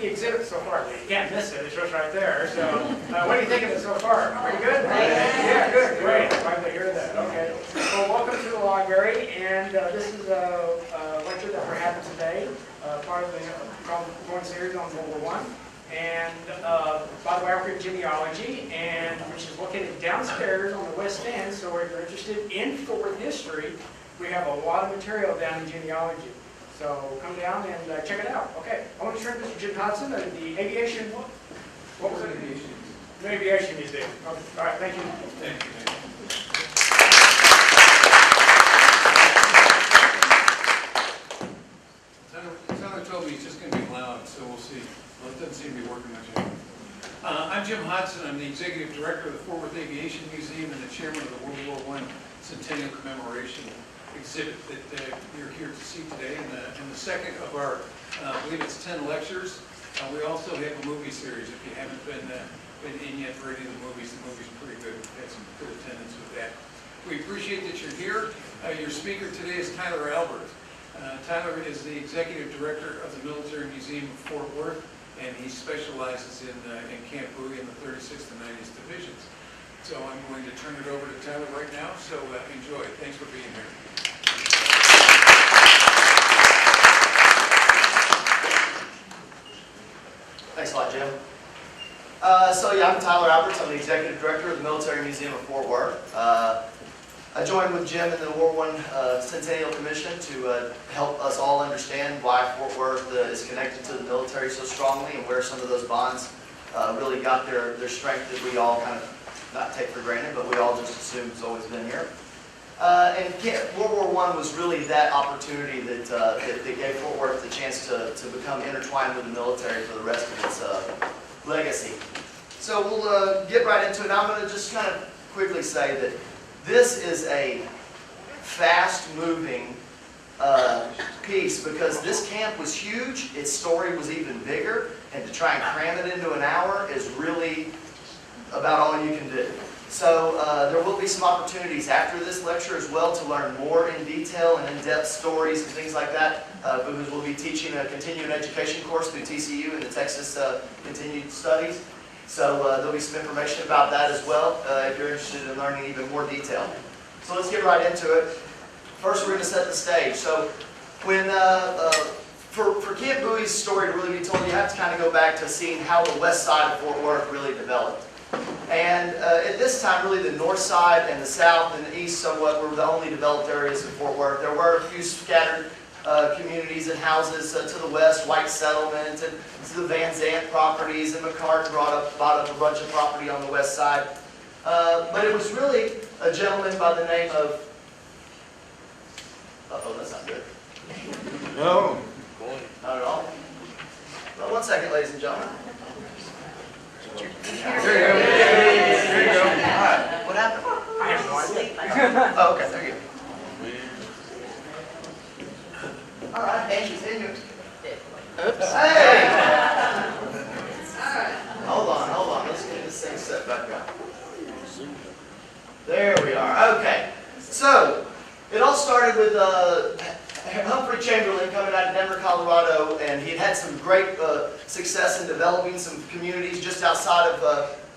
the exhibit so far. You can't miss it. It's just right there. So, what do you think of it so far? Pretty good? Yeah, good. Great. I'm glad to hear that. Okay. Well, welcome to the library, and this is a lecture that we're having today, part of the ongoing series on World War I. And by the way, our genealogy, and which is located downstairs on the west end. So if you're interested in Fort history, we have a lot of material down in genealogy. So come down and check it out. Okay, I want to turn to Mr. Jim Hudson of the Aviation. What was it? Aviation. The Aviation Museum. Okay. All right. Thank you. Thank you. Tyler told me it's just going to be loud, so we'll see. Well, it doesn't seem to be working much anymore. I'm Jim Hodson. I'm the Executive Director of the Fort Worth Aviation Museum and the Chairman of the World War I Centennial Commemoration exhibit that you're here to see today. And the second of our, I believe it's 10 lectures. We also have a movie series. If you haven't been in yet for any of the movie's pretty good. We've had some good attendance with that. We appreciate that you're here. Your speaker today is Tyler Albert. Tyler is the Executive Director of the Military Museum of Fort Worth, and he specializes in Camp Bowie in the 36th and 90th Divisions. So I'm going to turn it over to Tyler right now, so enjoy. Thanks for being here. Thanks a lot, Jim. I'm Tyler Alberts. I'm the Executive Director of the Military Museum of Fort Worth. I joined with Jim in the World War I Centennial Commission to help us all understand why Fort Worth is connected to the military so strongly and where some of those bonds really got their strength that we all kind of not take for granted, but we all just assume it's always been here. And World War I was really that opportunity that gave Fort Worth the chance to become intertwined with the military for the rest of its legacy. So we'll get right into it. Now I'm going to just kind of quickly say that this is a fast-moving piece because this camp was huge, its story was even bigger, and to try and cram it into an hour is really about all you can do. So there will be some opportunities after this lecture as well to learn more in detail and in-depth stories and things like that, because we'll be teaching a continuing education course through TCU and the Texas Continued Studies. So there'll be some information about that as well if you're interested in learning even more detail. So let's get right into it. First, we're going to set the stage. So when for Camp Bowie's story to really be told, you have to kind of go back to seeing how the west side of Fort Worth really developed. And at this time, really the north side and the south and the east somewhat were the only developed areas of Fort Worth. There were a few scattered communities and houses to the west, White Settlement, and the Van Zandt properties, and McCartan bought up a bunch of property on the west side. But it was really a gentleman by the name of, uh-oh, that's not good. No. Not at all. Well, one second, ladies and gentlemen. There you go. There you go. All right. What happened? I have no idea. Oh, okay, there you go. All right, Angie's in you. Oops. Hey! Hold on. Let's get this thing set back up. There we are. Okay. So, it all started with Humphrey Chamberlain coming out of Denver, Colorado, and he had some great success in developing some communities just outside of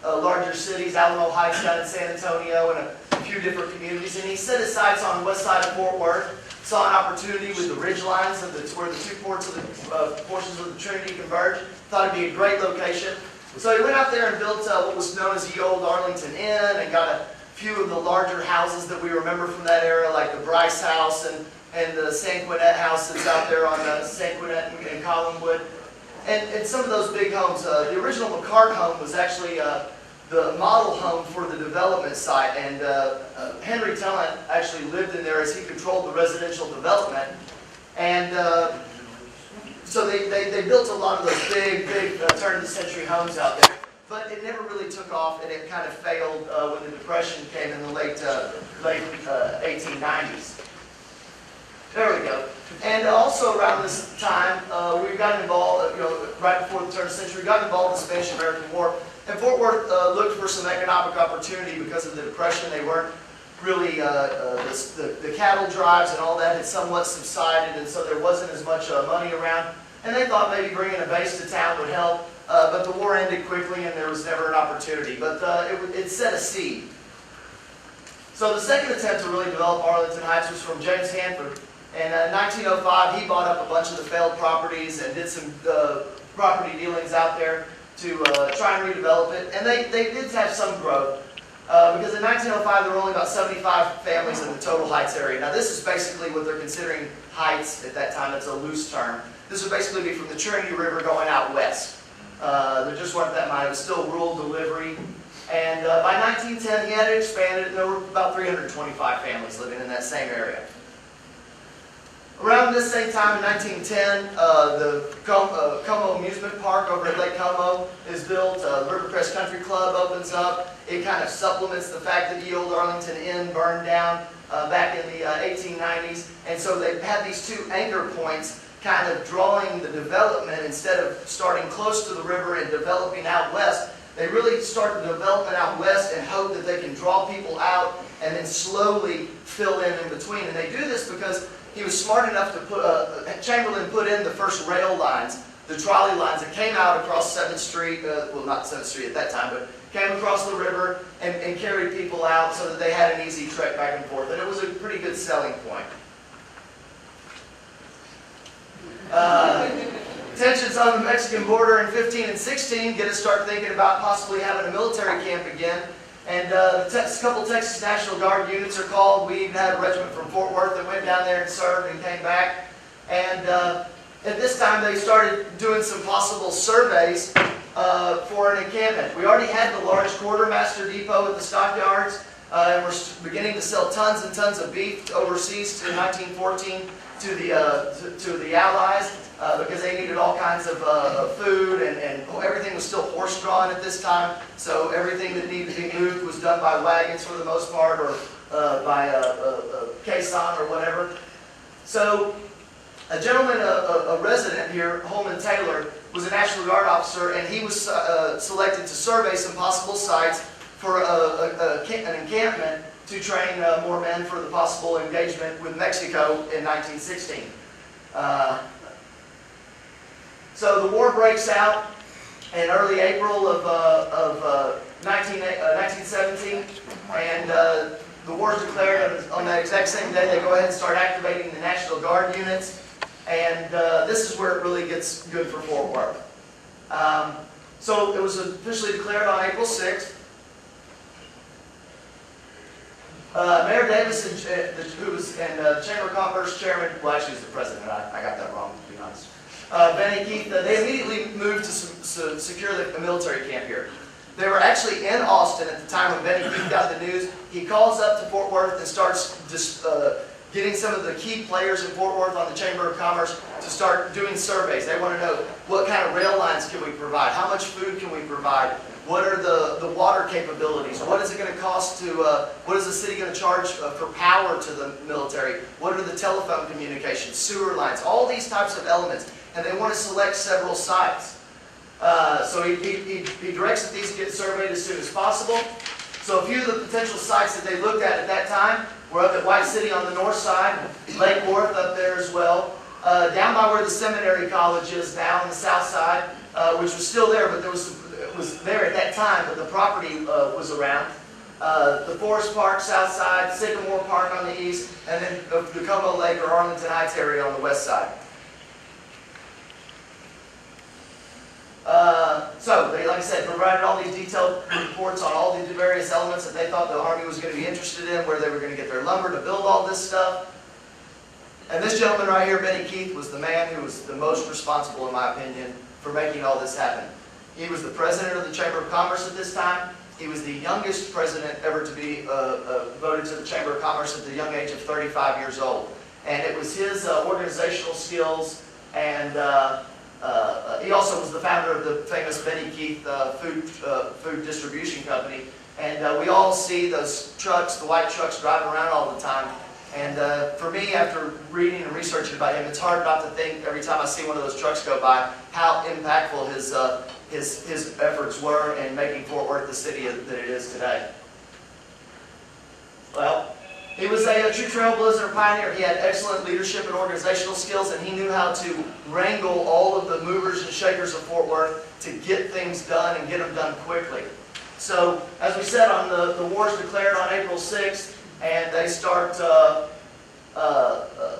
larger cities, Alamo Heights down in San Antonio, and a few different communities. And he set his sights on the west side of Fort Worth. Saw an opportunity with the ridge lines of where the two portions of the Trinity converge. Thought it'd be a great location. So he went out there and built what was known as the old Arlington Inn and got a few of the larger houses that we remember from that era, like the Bryce House and the St. Quinet House that's out there on St. Quinet and Collinwood. And some of those big homes. The original McCart home was actually the model home for the development site, and Henry Tellent actually lived in there as he controlled the residential development. And so they built a lot of those big turn-of-the-century homes out there. But it never really took off, and it kind of failed when the Depression came in the late 1890s. There we go. And also around this time, we got involved, right before the turn of the century, we got involved in the Spanish-American War. And Fort Worth looked for some economic opportunity because of the Depression. They weren't really, the cattle drives and all that had somewhat subsided, and so there wasn't as much money around. and they thought maybe bringing a base to town would help, but the war ended quickly and there was never an opportunity. But it set a seed. So the second attempt to really develop Arlington Heights was from James Hanford. And in 1905, he bought up a bunch of the failed properties and did some property dealings out there to try and redevelop it. And they did have some growth. Because in 1905, there were only about 75 families in the total Heights area. Now, this is basically what they're considering Heights at that time. It's a loose term. This would basically be from the Trinity River going out west. There just weren't that many. It was still rural delivery. And by 1910, he had it expanded, and there were about 325 families living in that same area. Around this same time, in 1910, the Como Amusement Park over at Lake Como is built. The Rivercrest Country Club opens up. It kind of supplements the fact that the old Arlington Inn burned down back in the 1890s. And so they had these two anchor points kind of drawing the development. Instead of starting close to the river and developing out west, they really start the development out west and hope that they can draw people out and then slowly fill in between. And they do this because he was smart enough to put, Chamberlain put in the first rail lines, the trolley lines that came out across 7th Street, well not 7th Street at that time, but came across the river and carried people out so that they had an easy trek back and forth. And it was a pretty good selling point. Tensions on the Mexican border in 15 and 16 get us start thinking about possibly having a military camp again. And a couple Texas National Guard units are called. We even had a regiment from Fort Worth that went down there and served and came back. And at this time they started doing some possible surveys for an encampment. We already had the large quartermaster depot at the stockyards, and we're beginning to sell tons and tons of beef overseas in 1914 to the Allies. Because they needed all kinds of food, and everything was still horse-drawn at this time, so everything that needed to be moved was done by wagons for the most part, or by a caisson or whatever. So a gentleman, a resident here, Holman Taylor, was a National Guard officer, and he was selected to survey some possible sites for an encampment to train more men for the possible engagement with Mexico in 1916. So the war breaks out in early April of 1917, and the war is declared. On that exact same day, they go ahead and start activating the National Guard units, and this is where it really gets good for Fort Worth. So it was officially declared on April 6th. Mayor Davis, who was Chamber of Commerce Chairman, well actually he was the president, I got that wrong to be honest. Benny Keith, they immediately moved to secure the military camp here. They were actually in Austin at the time when Benny Keith got the news. He calls up to Fort Worth and starts getting some of the key players in Fort Worth on the Chamber of Commerce to start doing surveys. They want to know what kind of rail lines can we provide, how much food can we provide, what are the water capabilities, what is it going to cost to, what is the city going to charge for power to the military, what are the telephone communications, sewer lines, all these types of elements. And they want to select several sites. So he directs that these get surveyed as soon as possible. So a few of the potential sites that they looked at that time were up at White City on the north side, Lake Worth up there as well, down by where the seminary college is now on the south side, which was still there, but it was there at that time, but the property was around. The Forest Park south side, Sycamore Park on the east, and then the Como Lake or Arlington Heights area on the west side. So they, like I said, provided all these detailed reports on all the various elements that they thought the Army was going to be interested in, where they were going to get their lumber to build all this stuff. And this gentleman right here, Benny Keith, was the man who was the most responsible, in my opinion, for making all this happen. He was the president of the Chamber of Commerce at this time. He was the youngest president ever to be voted to the Chamber of Commerce at the young age of 35 years old. And it was his organizational skills and he also was the founder of the famous Benny Keith food distribution company. And we all see those trucks, the white trucks driving around all the time. And for me, after reading and researching about him, it's hard not to think every time I see one of those trucks go by how impactful his efforts were in making Fort Worth the city that it is today. Well, He was a true trailblazer pioneer. He had excellent leadership and organizational skills, and he knew how to wrangle all of the movers and shakers of Fort Worth to get things done and get them done quickly. So, as we said, on the war's declared on April 6th, and they start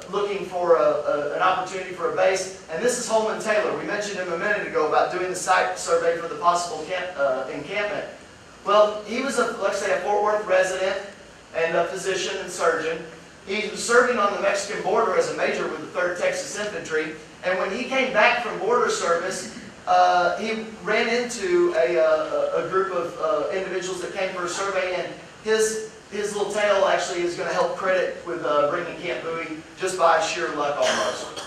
looking for an opportunity for a base. And this is Holman Taylor. We mentioned him a minute ago about doing the site survey for the possible encampment. Well, he was, let's say, a Fort Worth resident and a physician and surgeon. He was serving on the Mexican border as a major with the 3rd Texas Infantry. And when he came back from border service, he ran into a group of individuals that came for a survey, and his little tale actually is going to help credit with bringing Camp Bowie just by sheer luck almost.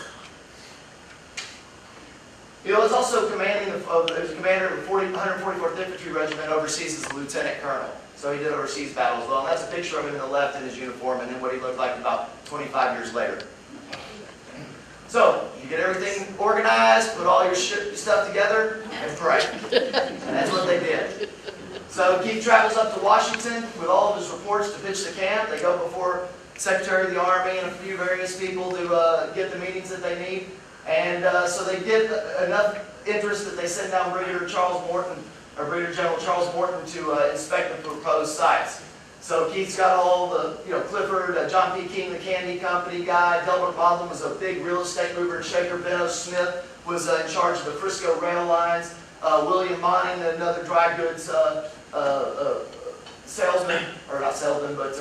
He was also commander of the 144th Infantry Regiment overseas as a lieutenant colonel. So he did overseas battle as well. And that's a picture of him in the left in his uniform, and then what he looked like about 25 years later. So, you get everything organized, put all your stuff together, and pray. And that's what they did. So Keith travels up to Washington with all of his reports to pitch the camp. They go before Secretary of the Army and a few various people to get the meetings that they need. And so they get enough interest that they send down Brigadier General Charles Morton to inspect the proposed sites. So Keith's got all the, Clifford, John P. King, the candy company guy. Delbert Bodlin was a big real estate mover and shaker. Benno Smith was in charge of the Frisco rail lines. William Monning, another dry goods salesman, or not salesman, but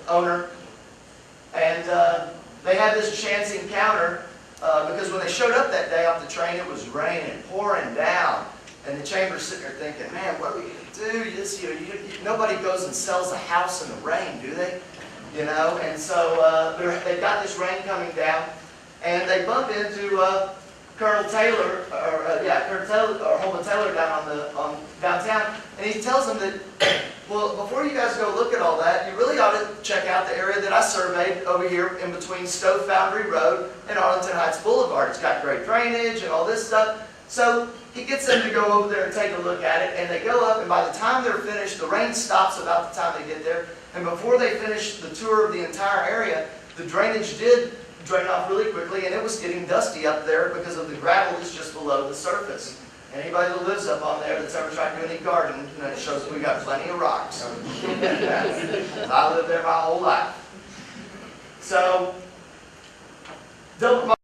owner. And they had this chance encounter because when they showed up that day off the train, it was raining, pouring down. And the chamber's sitting there thinking, man, what are we going to do? Nobody goes and sells a house in the rain, do they? And so they've got this rain coming down, and they bump into Colonel Taylor, or Holman Taylor down on downtown, and he tells them that, well, before you guys go look at all that, you really ought to check out the area that I surveyed over here in between Stove Foundry Road and Arlington Heights Boulevard. It's got great drainage and all this stuff. So he gets them to go over there and take a look at it, and they go up, and by the time they're finished, the rain stops about the time they get there, and before they finish the tour of the entire area, the drainage did drain off really quickly, and it was getting dusty up there because of the gravel that's just below the surface. And anybody that lives up on there that's ever tried to do any gardening, it shows we got plenty of rocks. I lived there my whole life. So, Delbert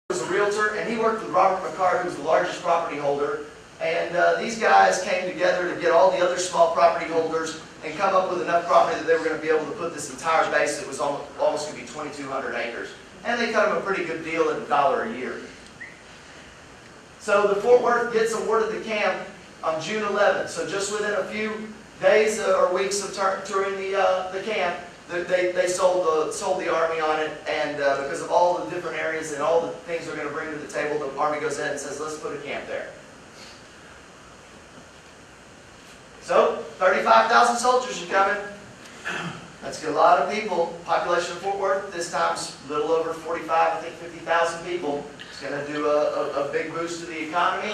was a realtor, and he worked with Robert McCart, who was the largest property holder. And these guys came together to get all the other small property holders and come up with enough property that they were going to be able to put this entire base that was almost going to be 2,200 acres. And they cut them a pretty good deal at $1 a year. So the Fort Worth gets awarded the camp on June 11th. So just within a few days or weeks of touring the camp, they sold the Army on it, and because of all the different areas and all the things they're going to bring to the table, the Army goes ahead and says, let's put a camp there. So, 35,000 soldiers are coming. That's a lot of people. Population of Fort Worth, this time's a little over 45, I think 50,000 people. It's going to do a big boost to the economy.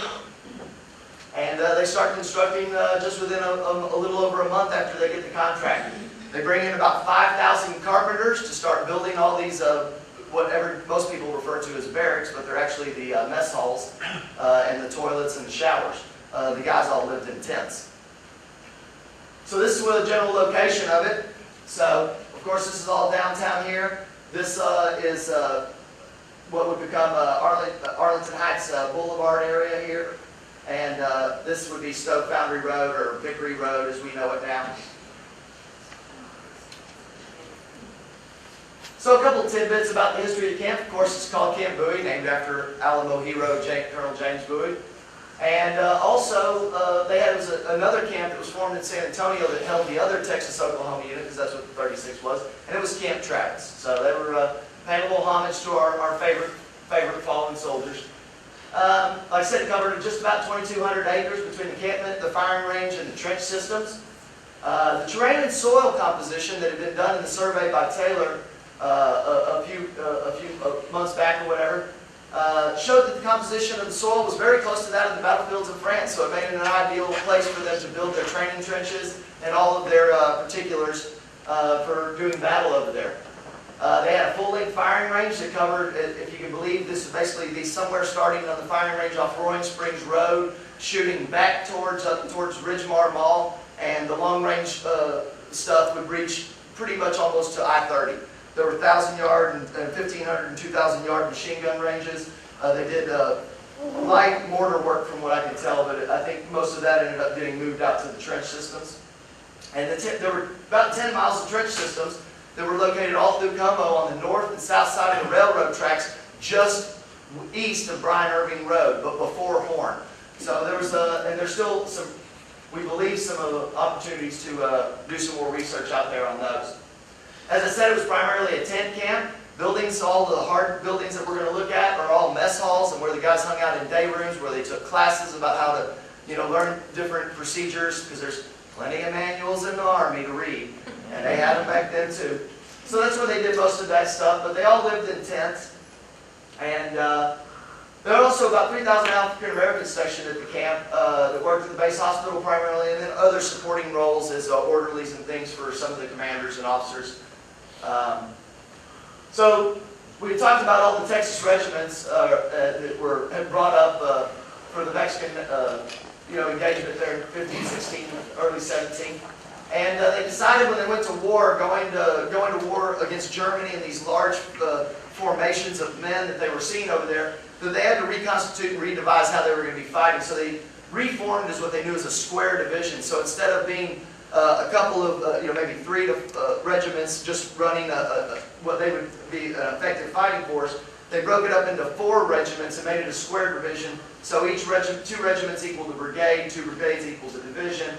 And they start constructing just within a little over a month after they get the contract. They bring in about 5,000 carpenters to start building all these, whatever most people refer to as barracks, but they're actually the mess halls and the toilets and the showers. The guys all lived in tents. So this is the general location of it. So, of course, this is all downtown here. This is what would become Arlington Heights Boulevard area here. And this would be Stove Foundry Road, or Vickery Road as we know it now. So a couple of tidbits about the history of the camp. Of course, it's called Camp Bowie, named after Alamo hero Colonel James Bowie. And also, they had another camp that was formed in San Antonio that held the other Texas-Oklahoma unit, because that's what the 36 was, and it was Camp Travis. So they were paying a little homage to our favorite fallen soldiers. Like I said, it covered just about 2,200 acres between the encampment, the firing range, and the trench systems. The terrain and soil composition that had been done in the survey by Taylor a few months back or whatever, showed that the composition of the soil was very close to that of the battlefields of France, so it made it an ideal place for them to build their training trenches and all of their particulars for doing battle over there. They had a full-length firing range that covered, if you can believe, this is basically somewhere starting on the firing range off Roaring Springs Road, shooting back up towards Ridgemar Mall, and the long-range stuff would reach pretty much almost to I-30. There were 1,000-yard and 1,500 and 2,000-yard machine gun ranges. They did light mortar work from what I can tell, but I think most of that ended up getting moved out to the trench systems. And there were about 10 miles of trench systems that were located all through Como on the north and south side of the railroad tracks, just east of Bryan Irving Road, but before Horn. So there was and there's still some, we believe, some opportunities to do some more research out there on those. As I said, it was primarily a tent camp. Buildings, all the hard buildings that we're going to look at are all mess halls and where the guys hung out in day rooms, where they took classes about how to, learn different procedures, because there's plenty of manuals in the Army to read, and they had them back then too. So that's where they did most of that stuff, but they all lived in tents. And there are also about 3,000 African Americans stationed at the camp that worked at the base hospital primarily, and then other supporting roles as orderlies and things for some of the commanders and officers. So we talked about all the Texas regiments that had brought up for the Mexican engagement there in 15, 16, early 17. And they decided when they went to war, going to war against Germany and these large formations of men that they were seeing over there, that they had to reconstitute and redevise how they were going to be fighting. So they reformed as what they knew as a square division. So instead of being a couple of, maybe 3 regiments just running what they would be an effective fighting force, they broke it up into 4 regiments and made it a square division. So each 2 regiments equaled a brigade, 2 brigades equals a division.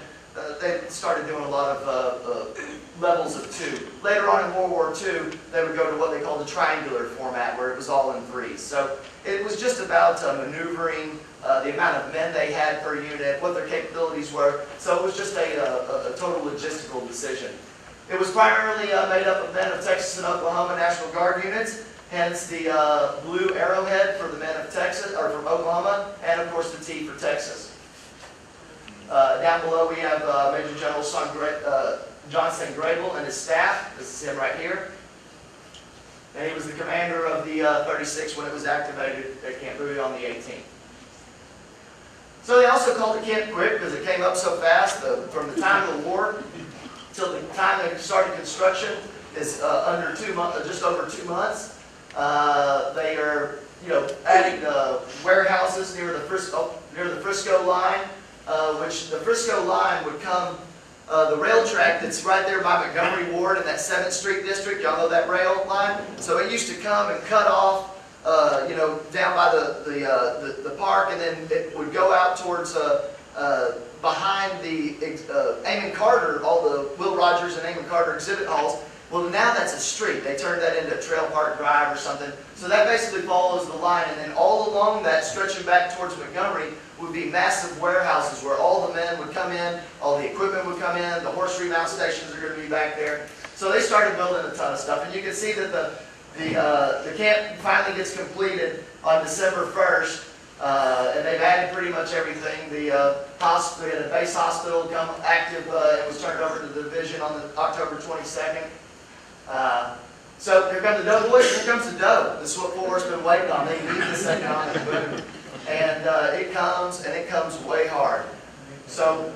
They started doing a lot of levels of 2. Later on in World War II, they would go to what they called the triangular format, where it was all in 3s. So it was just about maneuvering, the amount of men they had per unit, what their capabilities were. So it was just a total logistical decision. It was primarily made up of men of Texas and Oklahoma National Guard units, hence the blue arrowhead for the men of Texas, or from Oklahoma, and of course the T for Texas. Down below we have Major General John Grable and his staff. This is him right here. And he was the commander of the 36 when it was activated at Camp Bowie on the 18th. So they also called it Camp Quick because it came up so fast. From the time of the war till the time they started construction is under 2 months, just over 2 months. They are, adding warehouses near the Frisco line. Which the Frisco line would come, the rail track that's right there by Montgomery Ward in that 7th Street district. Y'all know that rail line? So it used to come and cut off, down by the park, and then it would go out towards behind the Amon Carter, all the Will Rogers and Amon Carter exhibit halls. Well, now that's a street. They turned that into Trail Park Drive or something. So that basically follows the line, and then all along that, stretching back towards Montgomery, would be massive warehouses where all the men would come in, all the equipment would come in, the horse remount stations are going to be back there. So they started building a ton of stuff, and you can see that the camp finally gets completed on December 1st, and they've added pretty much everything. The base hospital become active. It was turned over to the division on October 22nd. So here come the dough boys. Here comes the dough. This is what Fort Worth's been waiting on. They need this economic boom. And it comes way hard. So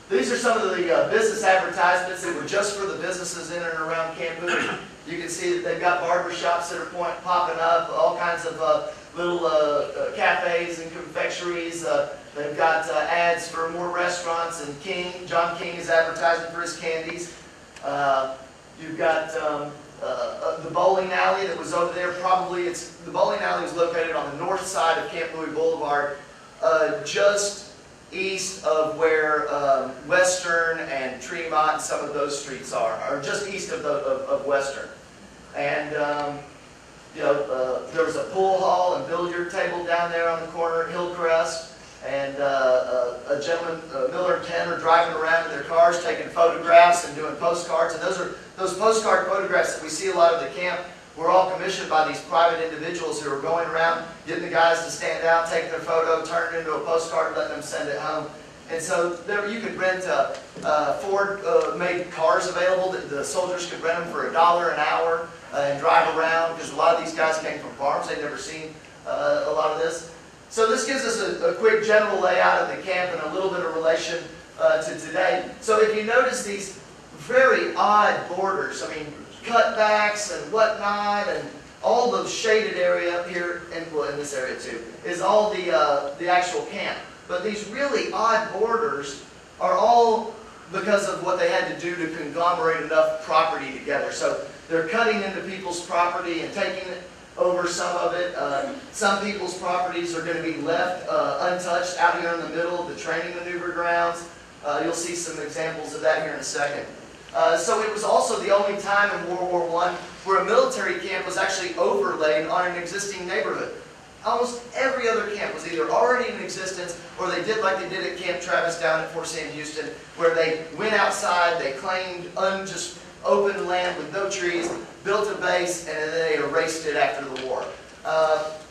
these are some of the business advertisements that were just for the businesses in and around Camp Bowie. You can see that they've got barber shops that are popping up, all kinds of little cafes and confectionaries. They've got ads for more restaurants, and John King is advertising for his candies. You've got the bowling alley that was over there. The bowling alley was located on the north side of Camp Bowie Boulevard, just east of where Western and Tremont and some of those streets are, or just east of Western. And there was a pool hall and billiard table down there on the corner at Hillcrest. And a gentleman, Miller and Ken, are driving around in their cars taking photographs and doing postcards. And those postcard photographs that we see a lot of the camp were all commissioned by these private individuals who are going around, getting the guys to stand out, taking their photo, turning it into a postcard, letting them send it home. And so there you could rent Ford made cars available that the soldiers could rent them for $1 an hour and drive around, because a lot of these guys came from farms. They'd never seen a lot of this. So this gives us a quick general layout of the camp and a little bit of relation to today. So if you notice these very odd borders, I mean, cutbacks and whatnot, and all the shaded area up here, and well, in this area too, is all the actual camp. But these really odd borders are all because of what they had to do to conglomerate enough property together. So they're cutting into people's property and taking over some of it. Some people's properties are going to be left untouched out here in the middle of the training maneuver grounds. You'll see some examples of that here in a second. So it was also the only time in World War I where a military camp was actually overlaid on an existing neighborhood. Almost every other camp was either already in existence, or they did like they did at Camp Travis down at Fort Sam Houston, where they went outside, they claimed just open land with no trees, built a base, and then they erased it after the war.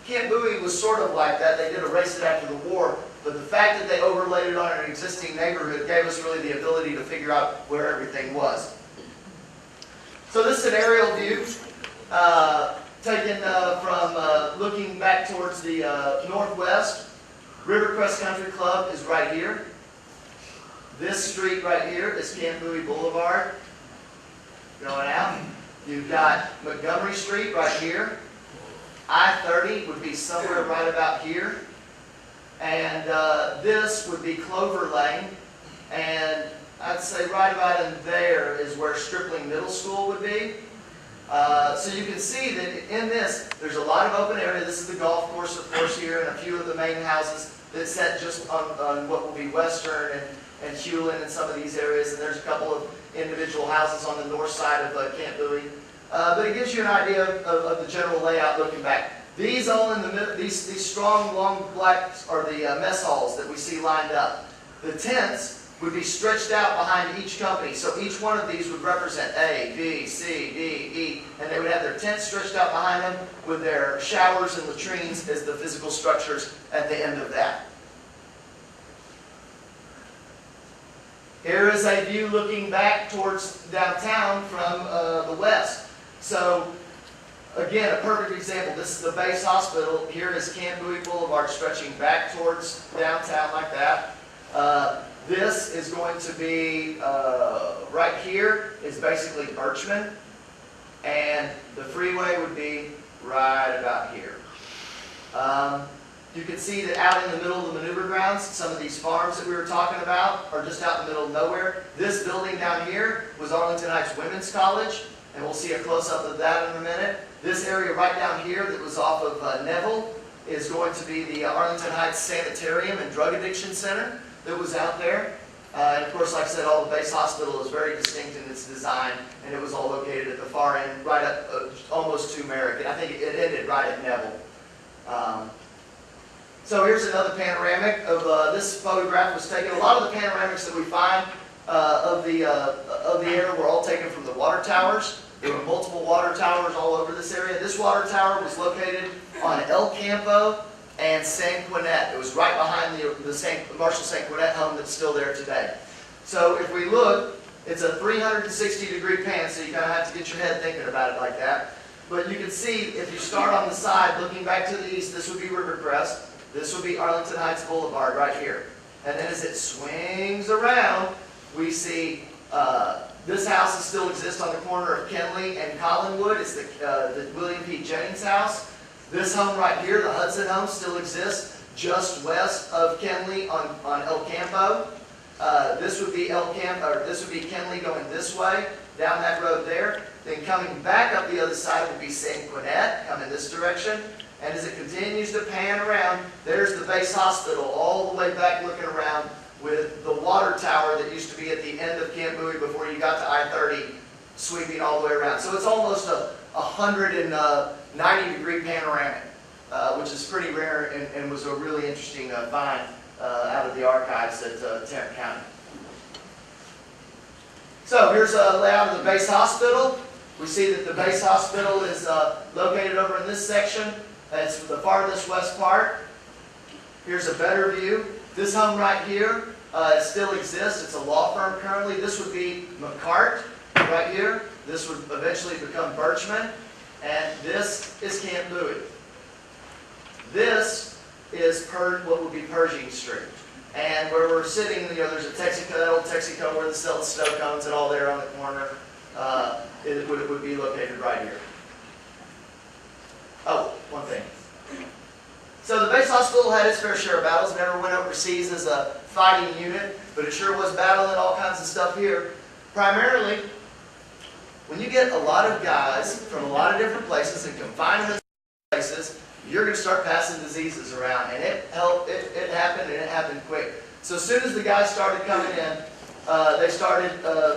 Camp Bowie was sort of like that. They did erase it after the war, but the fact that they overlaid it on an existing neighborhood gave us really the ability to figure out where everything was. So this is an aerial view taken from looking back towards the northwest. Rivercrest Country Club is right here. This street right here is Camp Bowie Boulevard. Going out. You've got Montgomery Street right here. I-30 would be somewhere right about here. And this would be Clover Lane. And I'd say right about in there is where Stripling Middle School would be. So you can see that in this, there's a lot of open area. This is the golf course, of course, here, and a few of the main houses that's set just on what will be Western and Hewlin and some of these areas. And there's a couple of individual houses on the north side of Camp Bowie. But it gives you an idea of the general layout looking back. These all in the middle, these strong, long blacks are the mess halls that we see lined up. The tents would be stretched out behind each company. So each one of these would represent A, B, C, D, E, and they would have their tents stretched out behind them with their showers and latrines as the physical structures at the end of that. Here is a view looking back towards downtown from the west. So again, a perfect example. This is the base hospital. Here is Camp Bowie Boulevard stretching back towards downtown like that. This is going to be, right here is basically Birchman, and the freeway would be right about here. You can see that out in the middle of the maneuver grounds, some of these farms that we were talking about are just out in the middle of nowhere. This building down here was Arlington Heights Women's College, and we'll see a close-up of that in a minute. This area right down here that was off of Neville is going to be the Arlington Heights Sanitarium and Drug Addiction Center that was out there. And of course, like I said, all the base hospital is very distinct in its design, and it was all located at the far end, right up almost to Merrick. And I think it ended right at Neville. So here's another panoramic of this photograph was taken. A lot of the panoramics that we find of the area were all taken from the water towers. There were multiple water towers all over this area. This water tower was located on El Campo and San Quinette. It was right behind the Marshall St. Quinette home that's still there today. So if we look, it's a 360-degree pan, so you kind of have to get your head thinking about it like that. But you can see, if you start on the side, looking back to the east, this would be Rivercrest. This would be Arlington Heights Boulevard right here. And then as it swings around, we see this house still exists on the corner of Kenley and Collinwood. It's the William P. Jennings house. This home right here, the Hudson home, still exists just west of Kenley on El Campo. This would be Kenley going this way, down that road there. Then coming back up the other side would be San Quinette, coming this direction. And as it continues to pan around, there's the base hospital all the way back looking around with the water tower that used to be at the end of Camp Bowie before you got to I-30 sweeping all the way around. So it's almost a 190-degree panoramic, which is pretty rare and was a really interesting find out of the archives at Tarrant County. So here's a layout of the base hospital. We see that the base hospital is located over in this section. It's the farthest west part. Here's a better view. This home right here It still exists. It's a law firm currently. This would be McCart right here. This would eventually become Birchman. And this is Camp Bowie. This is what would be Pershing Street. And where we're sitting, you know, there's a Texaco, Texaco where they sell the snow cones and all there on the corner. It would be located right here. Oh, one thing. So the base hospital had its fair share of battles. Never went overseas as a fighting unit, but it sure was battling all kinds of stuff here. Primarily, when you get a lot of guys from a lot of different places and confine them in places, you're going to start passing diseases around. And it happened, and it happened quick. So as soon as the guys started coming in, they started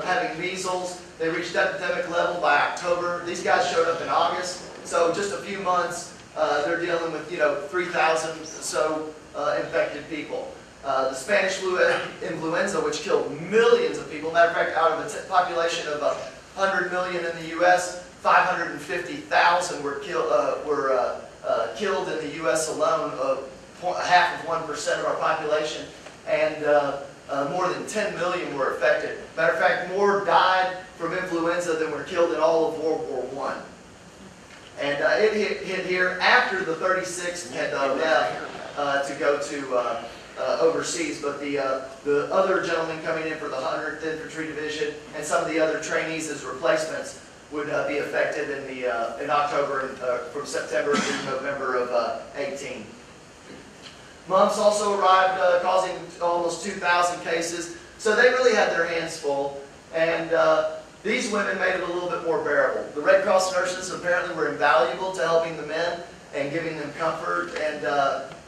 having measles. They reached epidemic level by October. These guys showed up in August. So just a few months, they're dealing with, 3,000 or so infected people. The Spanish flu influenza, which killed millions of people. Matter of fact, out of a population of 100 million in the U.S., 550,000 were killed in the U.S. alone, half of 1% of our population, and more than 10 million were affected. Matter of fact, more died from influenza than were killed in all of World War I. And it hit here after the 36th had left to go to overseas, but the other gentlemen coming in for the 100th Infantry Division and some of the other trainees as replacements would be affected in October, from September through November of 18. Mumps also arrived, causing almost 2,000 cases. So they really had their hands full, and these women made it a little bit more bearable. The Red Cross nurses apparently were invaluable to helping the men and giving them comfort and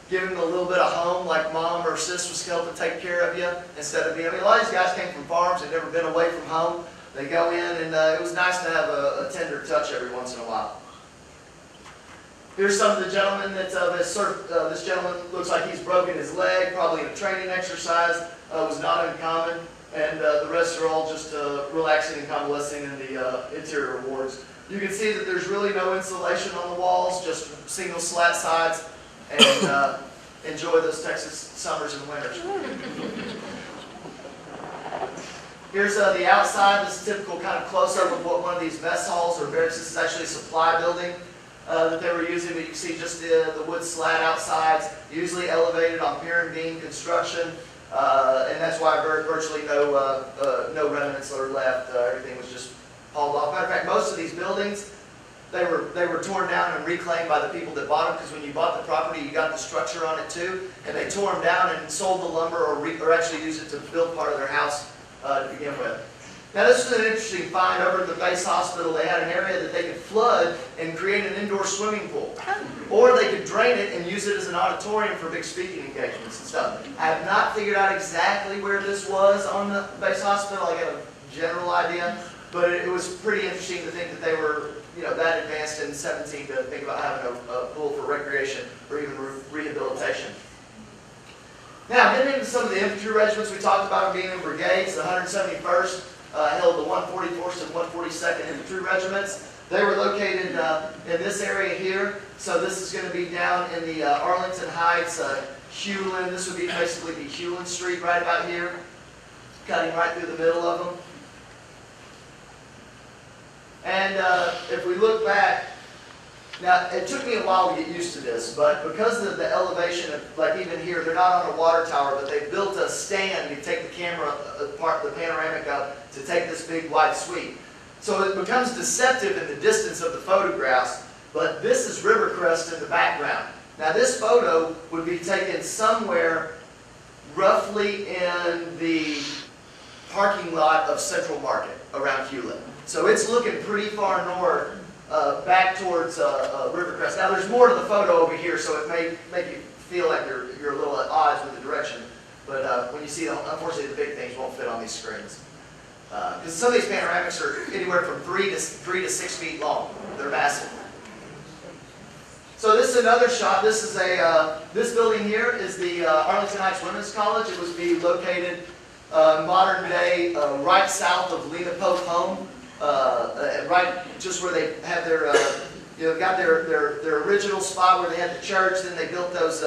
giving them a little bit of home, like mom or sis was helping take care of you instead of being. A lot of these guys came from farms and never been away from home. They go in, and it was nice to have a tender touch every once in a while. Here's some of the gentlemen that this gentleman looks like he's broken his leg, probably in a training exercise. Was not uncommon, and the rest are all just relaxing and convalescing in the interior wards. You can see that there's really no insulation on the walls, just single slat sides, and enjoy those Texas summers and winters. Here's the outside. This is a typical kind of close-up of what one of these mess halls or barracks. This is actually a supply building that they were using, but you can see just the wood slat outsides, usually elevated on pier and beam construction, and that's why virtually no remnants are left. Everything was just hauled off. Matter of fact, most of these buildings, they were torn down and reclaimed by the people that bought them, because when you bought the property, you got the structure on it too, and they tore them down and sold the lumber or actually used it to build part of their house to begin with. Now this is an interesting find. Over at the base hospital, they had an area that they could flood and create an indoor swimming pool. Or they could drain it and use it as an auditorium for big speaking engagements and stuff. I have not figured out exactly where this was on the base hospital. I got a general idea, but it was pretty interesting to think that they were that advanced in 17 to think about having a pool for recreation or even rehabilitation. Now, getting into some of the infantry regiments, we talked about them being in brigades. The 171st held the 144th and 142nd Infantry Regiments. They were located in this area here. So this is going to be down in the Arlington Heights, Hewlin. This would basically be Hewlin Street right about here, cutting right through the middle of them. And if we look back, now it took me a while to get used to this, but because of the elevation of, like even here, they're not on a water tower, but they built a stand to take the camera apart, the panoramic up, to take this big wide sweep. So it becomes deceptive in the distance of the photographs, but this is Rivercrest in the background. Now this photo would be taken somewhere roughly in the parking lot of Central Market around Hewlin. So it's looking pretty far north, back towards Rivercrest. Now there's more to the photo over here, so it may make you feel like you're a little at odds with the direction. But when you see, unfortunately, the big things won't fit on these screens. Because some of these panoramics are anywhere from 3 to 6 feet long. They're massive. So this is another shot. This is this building here is the Arlington Heights Women's College. It was located modern day right south of Lena Pope Home. Right just where they have their, got their original spot where they had the church. Then they built those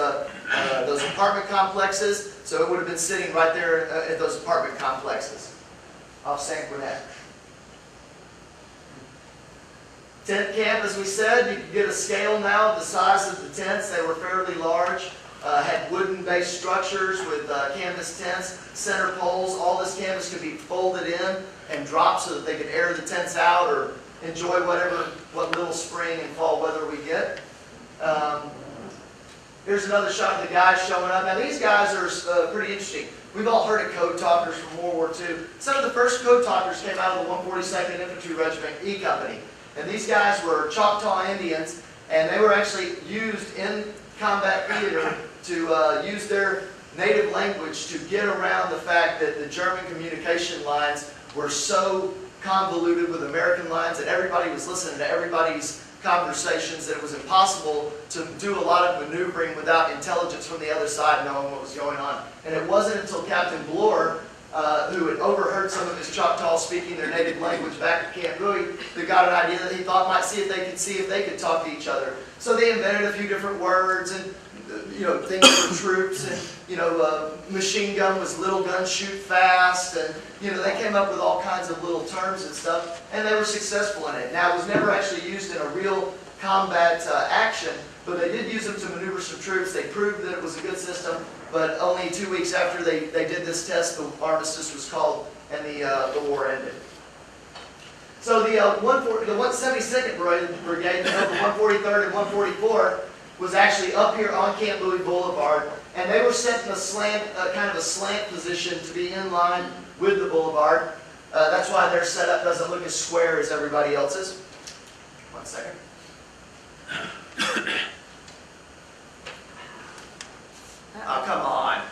those apartment complexes. So it would have been sitting right there at those apartment complexes off San Quintet. Tent camp, as we said, you can get a scale now of the size of the tents. They were fairly large. Had wooden-based structures with canvas tents, center poles. All this canvas could be folded in and dropped so that they could air the tents out or enjoy what little spring and fall weather we get. Here's another shot of the guys showing up. Now these guys are pretty interesting. We've all heard of code talkers from World War II. Some of the first code talkers came out of the 142nd Infantry Regiment E Company. And these guys were Choctaw Indians, and they were actually used in combat theater to use their native language to get around the fact that the German communication lines were so convoluted with American lines that everybody was listening to everybody's conversations that it was impossible to do a lot of maneuvering without intelligence from the other side knowing what was going on. And it wasn't until Captain Bloor, who had overheard some of his Choctaw speaking their native language back at Camp Bowie, that got an idea that he thought might see if they could talk to each other. So they invented a few different words and things for troops, and machine gun was little gun, shoot fast, and they came up with all kinds of little terms and stuff, and they were successful in it. Now it was never actually used in a real combat action, but they did use them to maneuver some troops. They proved that it was a good system, but only 2 weeks after they did this test, the armistice was called and the war ended. So the 172nd Brigade, the 143rd and 144, was actually up here on Camp Bowie Boulevard, and they were set in a kind of a slant position to be in line with the boulevard. That's why their setup doesn't look as square as everybody else's. 1 second. Oh, come on.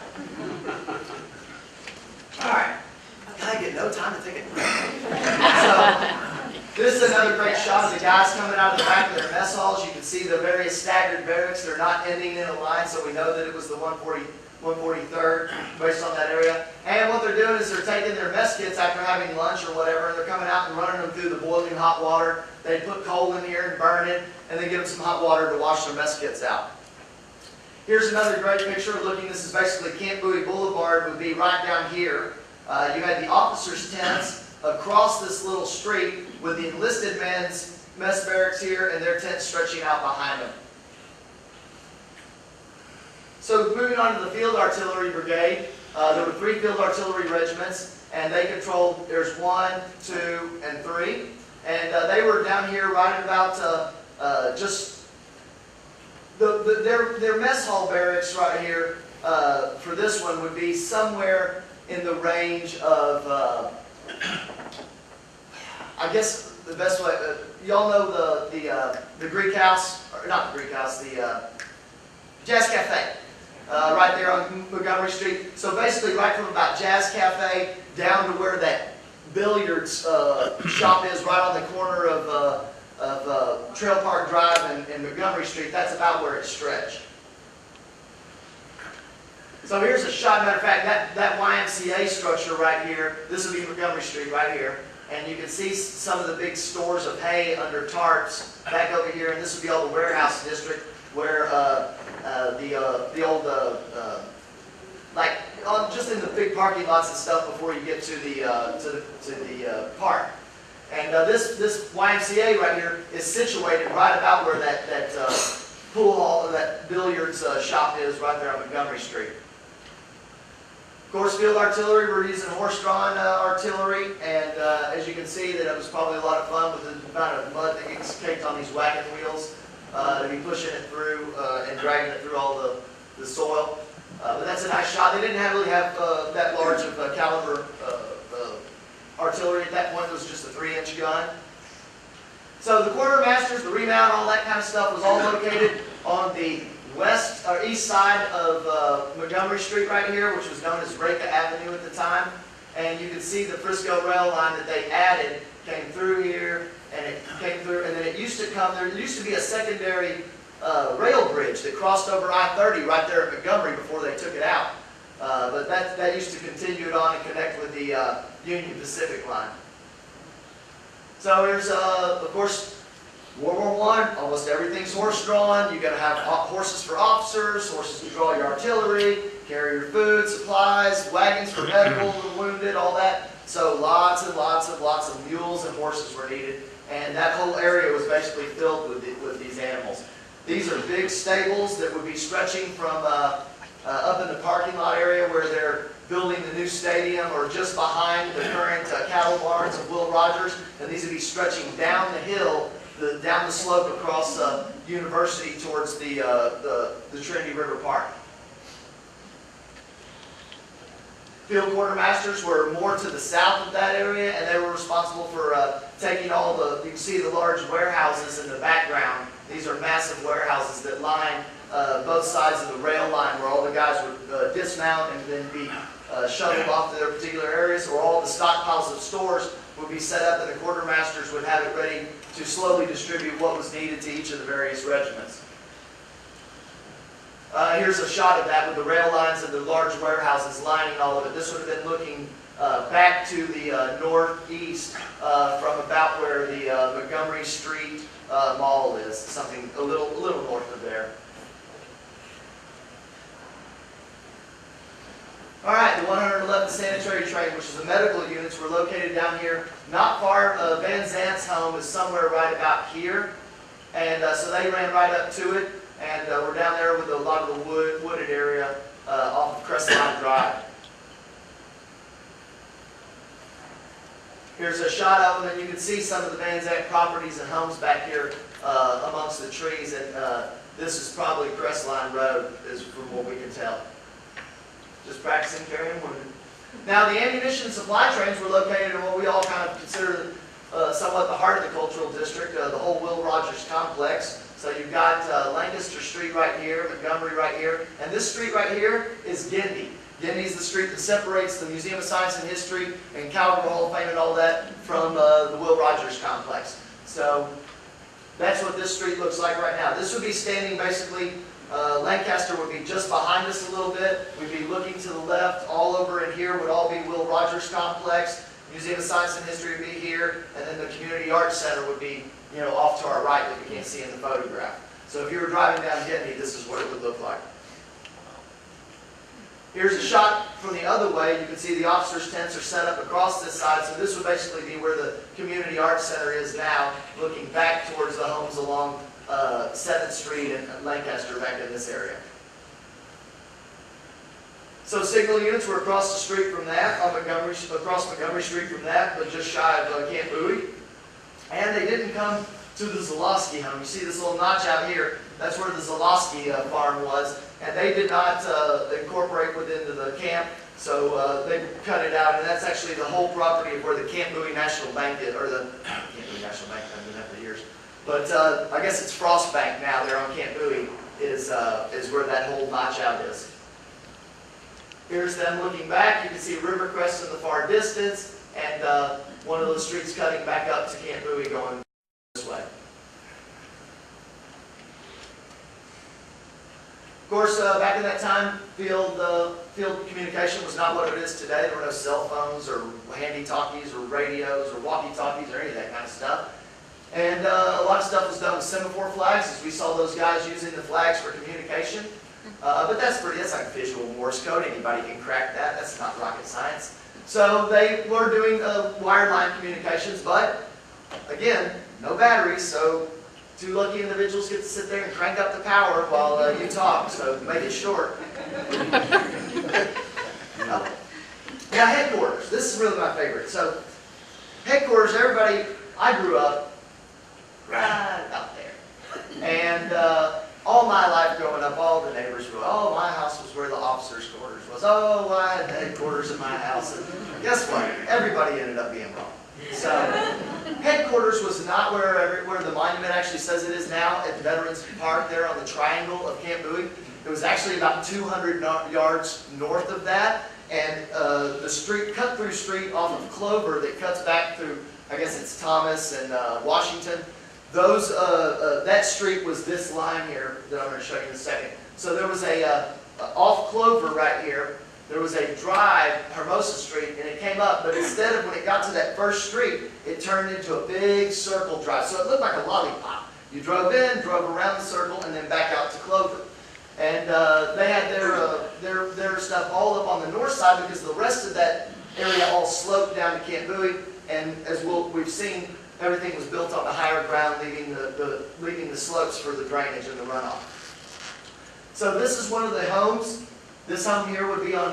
All right. I get no time to think it. So, this is another great shot of the guys coming out of the back of their mess halls. You can see the various staggered barracks. They're not ending in a line, so we know that it was the 143rd based on that area. And what they're doing is they're taking their mess kits after having lunch or whatever, and they're coming out and running them through the boiling hot water. They put coal in here and burn it, and then give them some hot water to wash their mess kits out. Here's another great picture looking. This is basically Camp Bowie Boulevard would be right down here. You had the officers' tents across this little street with the enlisted men's mess barracks here and their tents stretching out behind them. So moving on to the Field Artillery Brigade, there were 3 Field Artillery regiments, and they controlled, there's 1, 2, and 3. And they were down here right at about their mess hall barracks right here for this one would be somewhere in the range of, I guess the best way, y'all know the Greek House, or not the Greek House, the Jazz Cafe, right there on Montgomery Street. So basically right from about Jazz Cafe down to where that billiards shop is, right on the corner of Trail Park Drive and Montgomery Street, that's about where it stretched. So here's a shot, matter of fact, that YMCA structure right here, this would be Montgomery Street right here, and you can see some of the big stores of hay under tarps back over here, and this would be all the warehouse district where the old, just in the big parking lots and stuff before you get to the park. And this YMCA right here is situated right about where that pool hall, that billiards shop is right there on Montgomery Street. Of course, Field Artillery, we're using horse-drawn artillery, and as you can see, that it was probably a lot of fun with the amount of mud that gets caked on these wagon wheels to be pushing it through and dragging it through all the soil. But that's a nice shot. They didn't really have that large of caliber artillery at that point. It was just a 3-inch gun. So the quartermasters, the remount, all that kind of stuff was all located on the west or east side of Montgomery Street right here, which was known as Reka Avenue at the time. And you can see the Frisco rail line that they added came through here, and it came through, and then it used to come, there used to be a secondary rail bridge that crossed over I-30 right there at Montgomery before they took it out. But that used to continue it on and connect with the Union Pacific line. So here's, of course, World War I, almost everything's horse-drawn. You're going to have horses for officers, horses to draw your artillery, carry your food, supplies, wagons for medical, the wounded, all that. So lots and lots of mules and horses were needed, and that whole area was basically filled with these animals. These are big stables that would be stretching from up in the parking lot area where they're building the new stadium, or just behind the current cattle barns of Will Rogers, and these would be stretching down the hill, down the slope across University towards the Trinity River Park. Field quartermasters were more to the south of that area, and they were responsible for taking all the, you can see the large warehouses in the background. These are massive warehouses that line both sides of the rail line, where all the guys would dismount and then be shuttled off to their particular areas, or all the stockpiles of stores would be set up, and the quartermasters would have it ready to slowly distribute what was needed to each of the various regiments. Here's a shot of that with the rail lines and the large warehouses lining all of it. This would have been looking back to the northeast from about where the Montgomery Street Mall is, something a little north of there. All right, the 111th Sanitary Train, which is the medical units, were located down here, not far. Van Zant's home is somewhere right about here, and so they ran right up to it, and we're down there with a lot of the wooded area off of Crestline Drive. Here's a shot of them, and you can see some of the Van Zant properties and homes back here amongst the trees, and this is probably Crestline Road, is from what we can tell. Just practicing carrying wounded. Now, the ammunition supply trains were located in what we all kind of consider somewhat the heart of the cultural district, the whole Will Rogers complex. So you've got Lancaster Street right here, Montgomery right here, and this street right here is Gindy. Gindy is the street that separates the Museum of Science and History and Calgary Hall of Fame and all that from the Will Rogers complex. So that's what this street looks like right now. This would be standing basically, Lancaster would be just behind us a little bit. We'd be looking to the left. All over in here would all be Will Rogers complex. Museum of Science and History would be here, and then the Community Arts Center would be, you know, off to our right that we can't see in the photograph. So if you were driving down Gindy, this is what it would look like. Here's a shot from the other way. You can see the officers' tents are set up across this side, so this would basically be where the Community Arts Center is now, looking back towards the homes along 7th Street and Lancaster, back in this area. So signal units were across the street from that, across Montgomery Street from that, but just shy of Camp Bowie. And they didn't come to the Zalowski home. You see this little notch out here? That's where the Zalowski farm was, and they did not incorporate within the camp, so they cut it out, and that's actually the whole property of where the Camp Bowie National Bank is, or the Camp Bowie National Bank, I've been there for years. But I guess it's Frost Bank now, there on Camp Bowie, is where that whole notch out is. Here's them looking back. You can see Rivercrest in the far distance, and one of those streets cutting back up to Camp Bowie going this way. Of course, back in that time, field communication was not what it is today. There were no cell phones or handy-talkies or radios or walkie-talkies or any of that kind of stuff. And a lot of stuff was done with semaphore flags, as we saw those guys using the flags for communication. But that's like visual Morse code. Anybody can crack that. That's not rocket science. So they were doing wireline communications, but again, no batteries, so two lucky individuals get to sit there and crank up the power while you talk, so make it short. Now, headquarters. This is really my favorite. So, headquarters, everybody, I grew up right out there. And all my life growing up, all the neighbors were, oh, my house was where the officers' quarters was. Oh, I had headquarters in my house. And guess what? Everybody ended up being wrong. So, headquarters was not where the monument actually says it is now, at Veterans Park there on the triangle of Camp Bowie. It was actually about 200 yards north of that, and the street, cut-through street off of Clover that cuts back through, I guess it's Thomas and Washington. That street was this line here that I'm going to show you in a second. So there was off Clover right here, there was a drive, Hermosa Street, and it came up, but instead of when it got to that first street, it turned into a big circle drive. So it looked like a lollipop. You drove in, drove around the circle, and then back out to Clover. And they had their stuff all up on the north side because the rest of that area all sloped down to Camp Bowie. And as we've seen, everything was built on the higher ground, leaving the slopes for the drainage and the runoff. So this is one of the homes. This home here would be on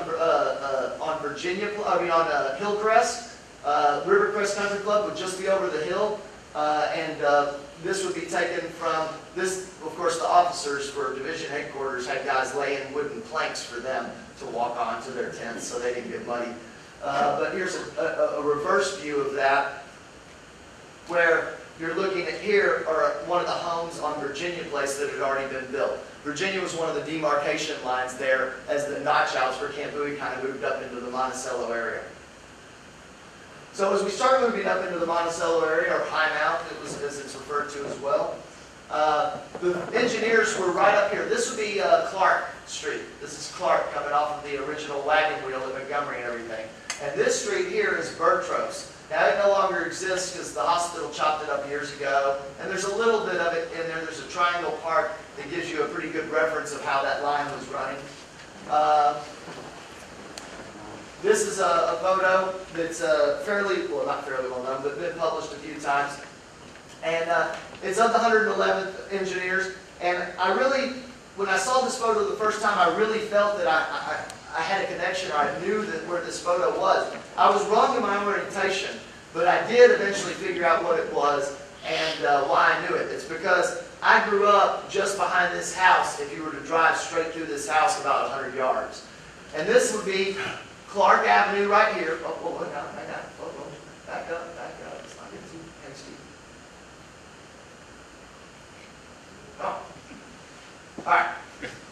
Hillcrest. Rivercrest Country Club would just be over the hill, and this would be taken from this. Of course, the officers for division headquarters had guys laying wooden planks for them to walk onto their tents so they didn't get muddy. But here's a reverse view of that, where you're looking at here are one of the homes on Virginia Place that had already been built. Virginia was one of the demarcation lines there as the notch outs for Camp Bowie kind of moved up into the Monticello area. So as we start moving up into the Monticello area, or High Mount, as it's referred to as well, the engineers were right up here. This would be Clark Street. This is Clark coming off of the original wagon wheel at Montgomery and everything. And this street here is Bertros. Now it no longer exists because the hospital chopped it up years ago. And there's a little bit of it in there. There's a triangle park that gives you a pretty good reference of how that line was running. This is a photo that's well, not fairly well known, but been published a few times. And it's of the 111th Engineers. And I really, when I saw this photo the first time, I really felt that I had a connection, or I knew that where this photo was. I was wrong in my orientation, but I did eventually figure out what it was and why I knew it. It's because I grew up just behind this house, if you were to drive straight through this house about 100 yards. And this would be Clark Avenue right here. Oh, hang on. Back up. Let's not get too hasty. Oh. All right.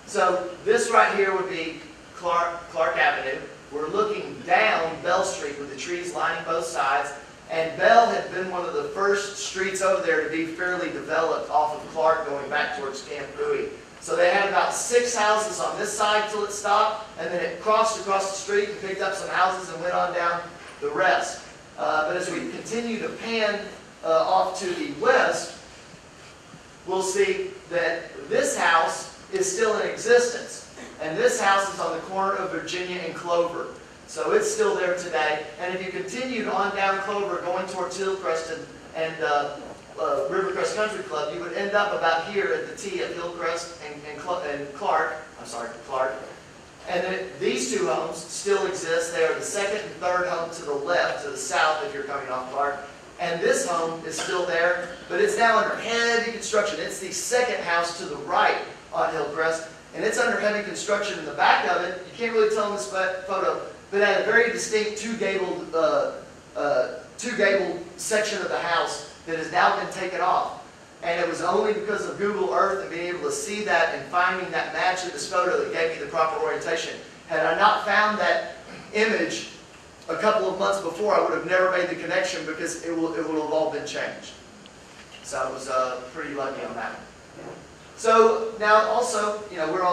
So this right here would be Clark Avenue. We're looking down Bell Street with the trees lining both sides. And Bell had been one of the first streets over there to be fairly developed off of Clark going back towards Camp Bowie. So they had about 6 houses on this side till it stopped, and then it crossed across the street and picked up some houses and went on down the rest. But as we continue to pan off to the west, we'll see that this house is still in existence. And this house is on the corner of Virginia and Clover. So it's still there today. And if you continued on down Clover going towards Hillcrest and Rivercrest Country Club, you would end up about here at the T of Hillcrest and Clark. And then these two homes still exist. They are the second and third home to the left, to the south if you're coming off Clark. And this home is still there, but it's now under heavy construction. It's the second house to the right on Hillcrest, and it's under heavy construction in the back of it. You can't really tell in this photo, but it had a very distinct two-gabled section of the house that has now been taken off. And it was only because of Google Earth and being able to see that and finding that match in this photo that gave me the proper orientation. Had I not found that image a couple of months before, I would have never made the connection because it would have all been changed. So I was pretty lucky on that one. So now also, you know, we're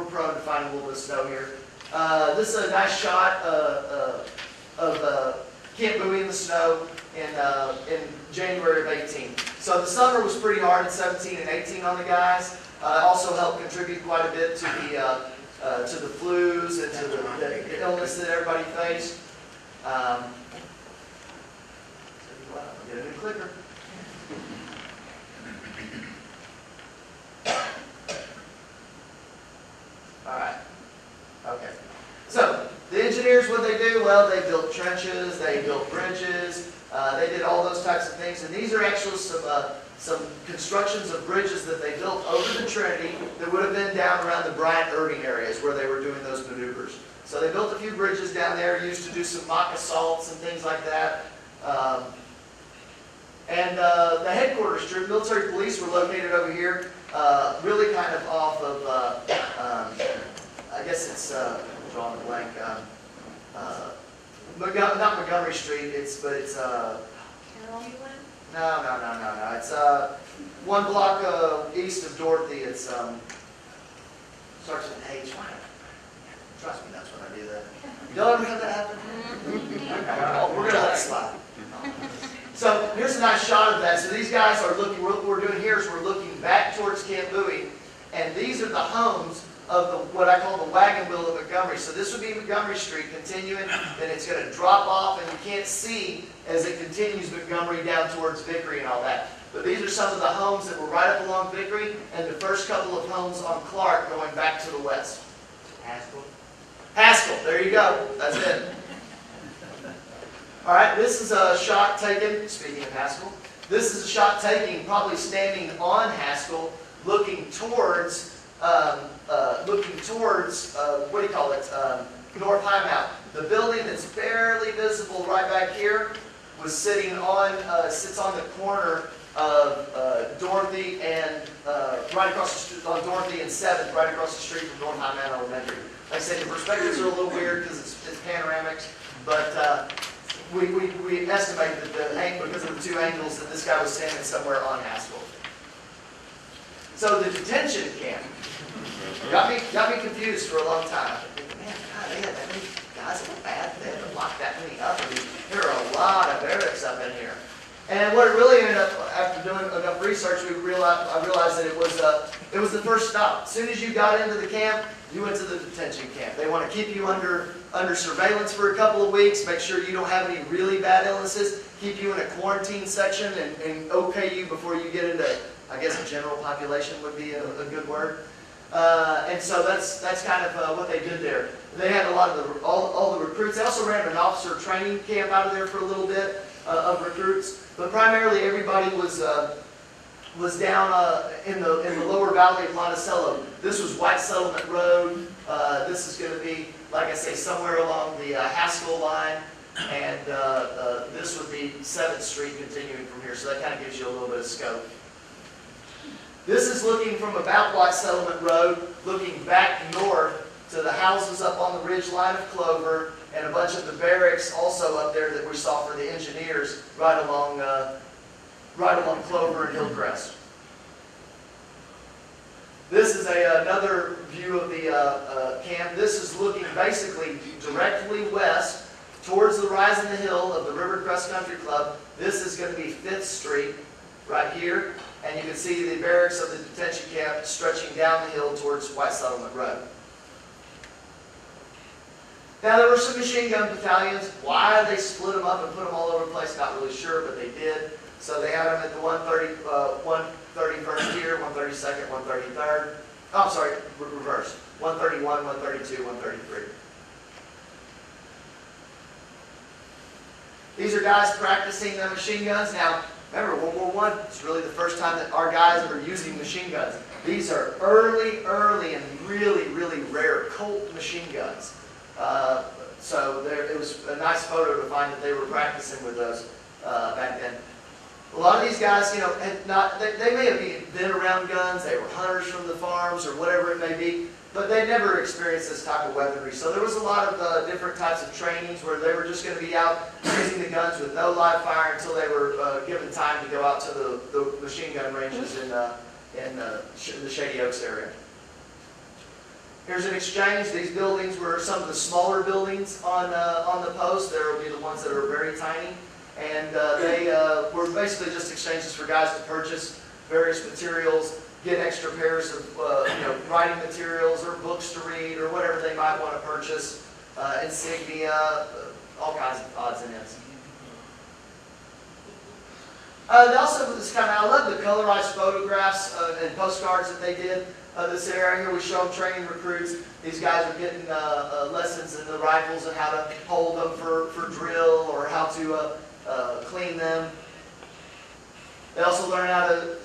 prone to finding a little bit of snow here. This is a nice shot of Camp Bowie in the snow in January of 18. So the summer was pretty hard in 17 and 18 on the guys. Also helped contribute quite a bit to the flus and to the illness that everybody faced. Get a new clicker. All right. Okay. So the engineers, what they do? Well, they built trenches, they built bridges, they did all those types of things. And these are actually some constructions of bridges that they built over the Trinity that would have been down around the Bryant Irving areas where they were doing those maneuvers. So they built a few bridges down there, used to do some mock assaults and things like that. The headquarters troop, military police, were located over here, really kind of off of, I guess it's, drawing a blank, not Montgomery Street, but it's, no. It's one block east of Dorothy. It's starts with an H. Trust me, that's when I do that. Y'all ever had that happen? Okay, we're gonna let it slide. So here's a nice shot of that. So these guys are looking, what we're doing here is we're looking back towards Camp Bowie, and these are the homes of the, what I call the wagon wheel of Montgomery. So this would be Montgomery Street continuing, then it's going to drop off, and you can't see as it continues Montgomery down towards Vickery and all that. But these are some of the homes that were right up along Vickery, and the first couple of homes on Clark going back to the west. Haskell. Haskell, there you go. That's it. All right, this is a shot taken, speaking of Haskell, this is a shot taken probably standing on Haskell, looking towards, what do you call it, North Highmount. The building that's barely visible right back here was sitting on, sits on the corner of Dorothy and, right across the street, on Dorothy and 7th, right across the street from North Highmount Elementary. Like I said, the perspectives are a little weird because it's panoramic, but we estimate that the angle, because of the two angles, that this guy was standing somewhere on Haskell. So the detention camp got me confused for a long time. I think, man, God, they had that many guys in the bath. They had to lock that many up. I mean, there are a lot of barracks up in here. And what it really ended up, after doing enough research, I realized that it was the first stop. As soon as you got into the camp, you went to the detention camp. They want to keep you under surveillance for a couple of weeks, make sure you don't have any really bad illnesses, keep you in a quarantine section, and okay you before you get into, I guess, a general population would be a good word. And so that's kind of what they did there. They had a lot of all the recruits. They also ran an officer training camp out of there for a little bit of recruits, but primarily everybody was down in the lower valley of Monticello. This was White Settlement Road. This is going to be, like I say, somewhere along the Haskell line, and this would be 7th Street continuing from here. So that kind of gives you a little bit of scope. This is looking from about White Settlement Road, looking back north to the houses up on the ridge line of Clover, and a bunch of the barracks also up there that we saw for the engineers right along Clover and Hillcrest. This is another view of the camp. This is looking basically directly west towards the rise in the hill of the Rivercrest Country Club. This is going to be 5th Street right here, and you can see the barracks of the detention camp stretching down the hill towards White Settlement Road. Now, there were some machine gun battalions. Why they split them up and put them all over the place, not really sure, but they did. So they had them at the 131st here, 132nd, 133rd. Oh, I'm sorry, reverse. 131, 132, 133. These are guys practicing their machine guns. Now, remember, World War I, it's really the first time that our guys are using machine guns. These are early, and really, really rare Colt machine guns. So it was a nice photo to find that they were practicing with those back then. A lot of these guys, you know, they may have been around guns, they were hunters from the farms or whatever it may be, but they never experienced this type of weaponry. So there was a lot of different types of trainings where they were just going to be out using the guns with no live fire until they were given time to go out to the machine gun ranges in the Shady Oaks area. Here's an exchange. These buildings were some of the smaller buildings on the post. There will be the ones that are very tiny. And they were basically just exchanges for guys to purchase various materials, get extra pairs of writing materials or books to read or whatever they might want to purchase, insignia, all kinds of odds and ends. They also, I love the colorized photographs and postcards that they did. This area here, we show them training recruits. These guys are getting lessons in the rifles and how to hold them for drill or how to clean them. They also learn how to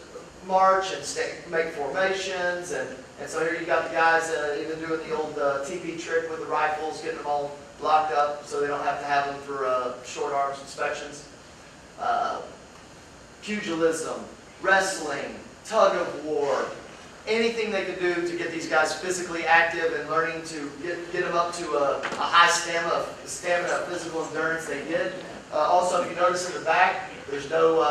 march and make formations, and so here you got the guys even doing the old TP trick with the rifles, getting them all locked up so they don't have to have them for short arms inspections. Pugilism, wrestling, tug of war, anything they could do to get these guys physically active and learning to get them up to a high stamina, physical endurance, they did. Also, if you notice in the back, there's no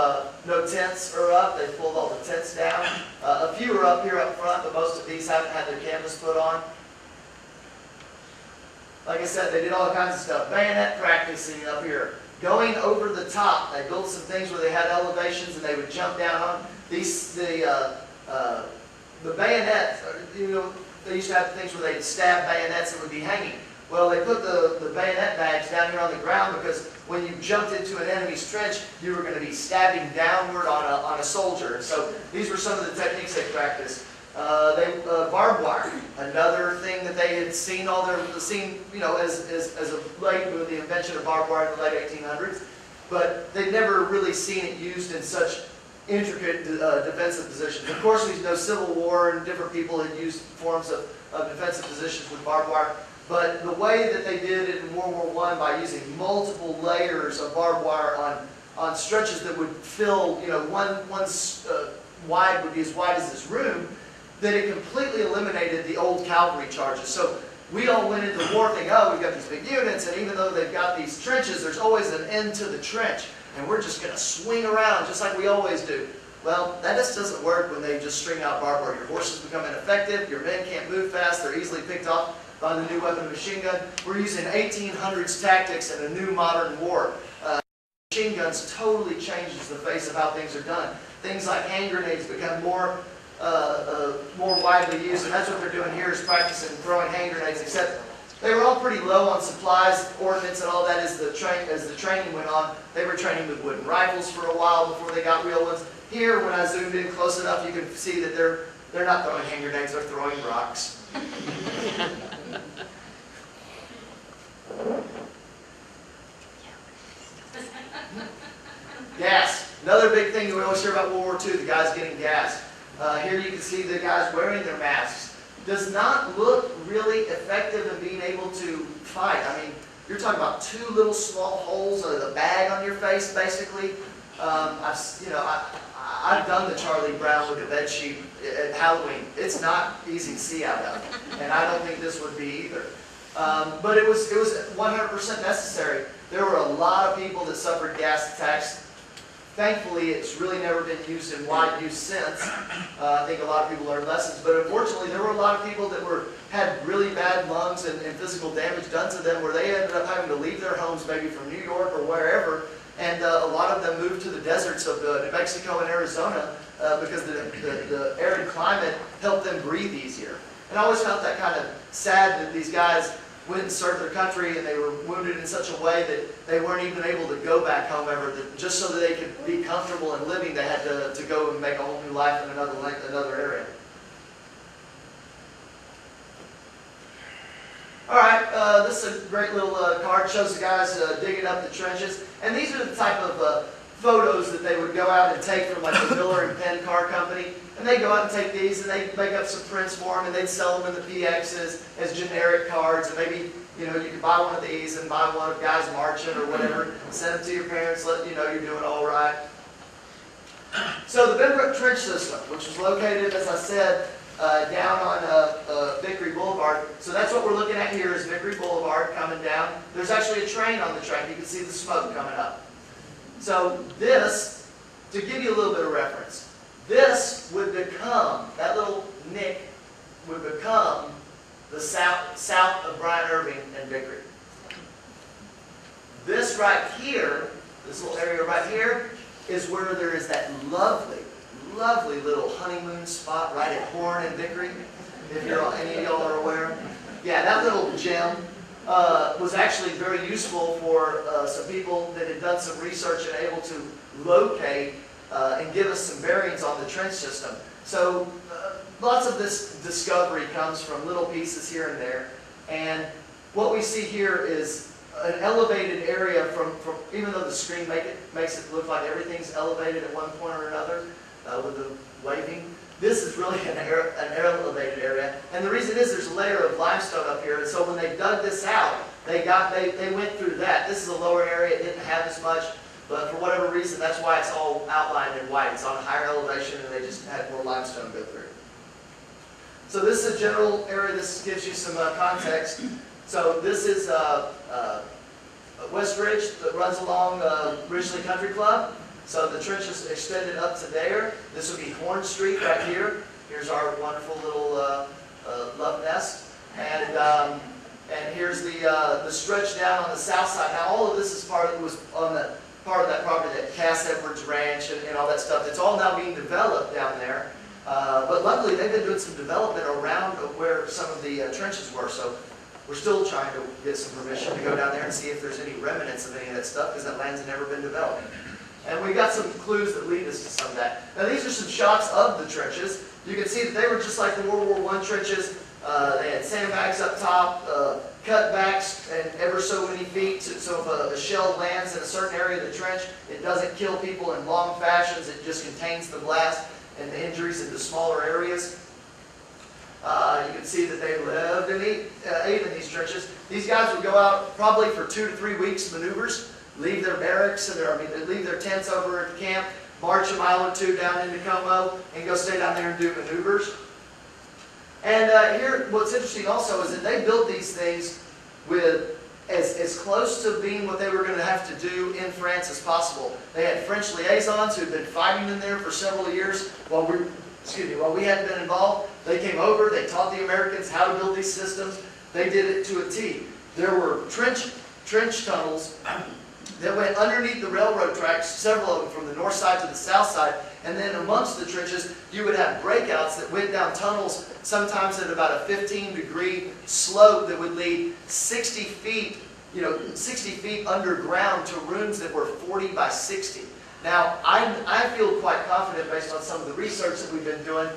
tents are up. They pulled all the tents down. A few are up here up front, but most of these haven't had their canvas put on. Like I said, they did all kinds of stuff. Bayonet practicing up here. Going over the top. They built some things where they had elevations and they would jump down on. The bayonet, you know, they used to have things where they'd stab bayonets that would be hanging. Well, they put the bayonet bags down here on the ground because when you jumped into an enemy's trench, you were going to be stabbing downward on a soldier. And so these were some of the techniques they practiced. Barbed wire, another thing that they had seen you know, as of late with the invention of barbed wire in the late 1800s, but they'd never really seen it used in such intricate defensive positions. Of course, we know Civil War and different people had used forms of defensive positions with barbed wire, but the way that they did it in World War I by using multiple layers of barbed wire on stretches that would fill, you know, one's wide would be as wide as this room, that it completely eliminated the old cavalry charges. So we all went into the war thinking, oh, we've got these big units, and even though they've got these trenches, there's always an end to the trench, and we're just going to swing around just like we always do. Well, that just doesn't work when they just string out barbed wire. Your horses become ineffective, your men can't move fast, they're easily picked off by the new weapon machine gun. We're using 1800s tactics in a new modern war. Machine guns totally changes the face of how things are done. Things like hand grenades become more widely used, and that's what they're doing here is practicing throwing hand grenades, except they were all pretty low on supplies, ordnance, and all that as the training went on. They were training with wooden rifles for a while before they got real ones. Here, when I zoomed in close enough, you can see that they're not throwing hand grenades, they're throwing rocks. Gas. Another big thing we always hear about World War II, the guys getting gas. Here you can see the guys wearing their masks. Does not look really effective in being able to fight. I mean, you're talking about two little small holes or the bag on your face, basically. I've done the Charlie Brown with the bed sheet at Halloween. It's not easy to see out of, and I don't think this would be either. But it was 100% necessary. There were a lot of people that suffered gas attacks. Thankfully, it's really never been used in wide use since. I think a lot of people learned lessons, but unfortunately, there were a lot of people that had really bad lungs and physical damage done to them, where they ended up having to leave their homes, maybe from New York or wherever, and a lot of them moved to the deserts of New Mexico and Arizona because the arid climate helped them breathe easier. And I always felt that kind of sad that these guys went and served their country and they were wounded in such a way that they weren't even able to go back home ever. That just so that they could be comfortable in living, they had to go and make a whole new life in another area. All right, this is a great little card. Shows the guys digging up the trenches. And these are the type of photos that they would go out and take from like the Miller and Penn car company. And they go out and take these and they make up some prints for them and they'd sell them in the PXs as generic cards. And maybe, you know, you could buy one of these and buy one of guys marching or whatever. Send them to your parents, let you know you're doing all right. So the Benbrook Trench System, which was located, as I said, down on Vickery Boulevard. So that's what we're looking at here is Vickery Boulevard coming down. There's actually a train on the track. You can see the smoke coming up. So this, to give you a little bit of reference, this would become, that little nick would become the south of Bryant Irving and Vickery. This right here, this little area right here, is where there is that lovely, lovely little honeymoon spot right at Horn and Vickery, if any of y'all are aware. Yeah, that little gem was actually very useful for some people that had done some research and able to locate and give us some bearings on the trench system. So lots of this discovery comes from little pieces here and there. And what we see here is an elevated area from even though the screen makes it look like everything's elevated at one point or another with the waving. This is really an elevated area. And the reason is there's a layer of limestone up here. And so when they dug this out, they went through that. This is a lower area. It didn't have as much. But for whatever reason, that's why it's all outlined in white. It's on a higher elevation, and they just had more limestone go through. So this is a general area. This gives you some context. So this is West Ridge that runs along Ridgely Country Club. So the trench is extended up to there. This would be Horn Street right here. Here's our wonderful little love nest. And here's the stretch down on the south side. Now all of this is was on the part of that property, that Cass Edwards Ranch and all that stuff. It's all now being developed down there. But luckily they've been doing some development around where some of the trenches were. So we're still trying to get some permission to go down there and see if there's any remnants of any of that stuff, because that land's never been developed. And we got some clues that lead us to some of that. Now these are some shots of the trenches. You can see that they were just like the World War I trenches. They had sandbags up top, cutbacks, and ever so many feet. So if a shell lands in a certain area of the trench, it doesn't kill people in long fashions. It just contains the blast and the injuries into smaller areas. You can see that they lived and ate in these trenches. These guys would go out probably for 2 to 3 weeks maneuvers, leave their barracks, and leave their tents over at the camp, march a mile or two down into Como, and go stay down there and do maneuvers. And here, what's interesting also is that they built these things with as close to being what they were going to have to do in France as possible. They had French liaisons who had been fighting in there for several years while we hadn't been involved. They came over, they taught the Americans how to build these systems. They did it to a T. There were trench tunnels that went underneath the railroad tracks, several of them from the north side to the south side, and then amongst the trenches you would have breakouts that went down tunnels, sometimes at about a 15-degree slope that would lead 60 feet, 60 feet underground to rooms that were 40 by 60. Now, I feel quite confident based on some of the research that we've been doing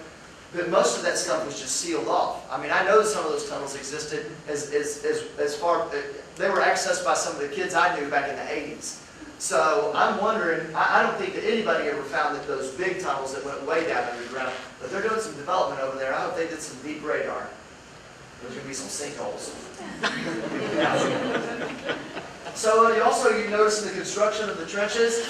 that most of that stuff was just sealed off. I mean, I know some of those tunnels existed as far, they were accessed by some of the kids I knew back in the 80s. So I'm wondering, I don't think that anybody ever found that those big tunnels that went way down underground, but they're doing some development over there. I hope they did some deep radar. There's going to be some sinkholes. So you notice in the construction of the trenches,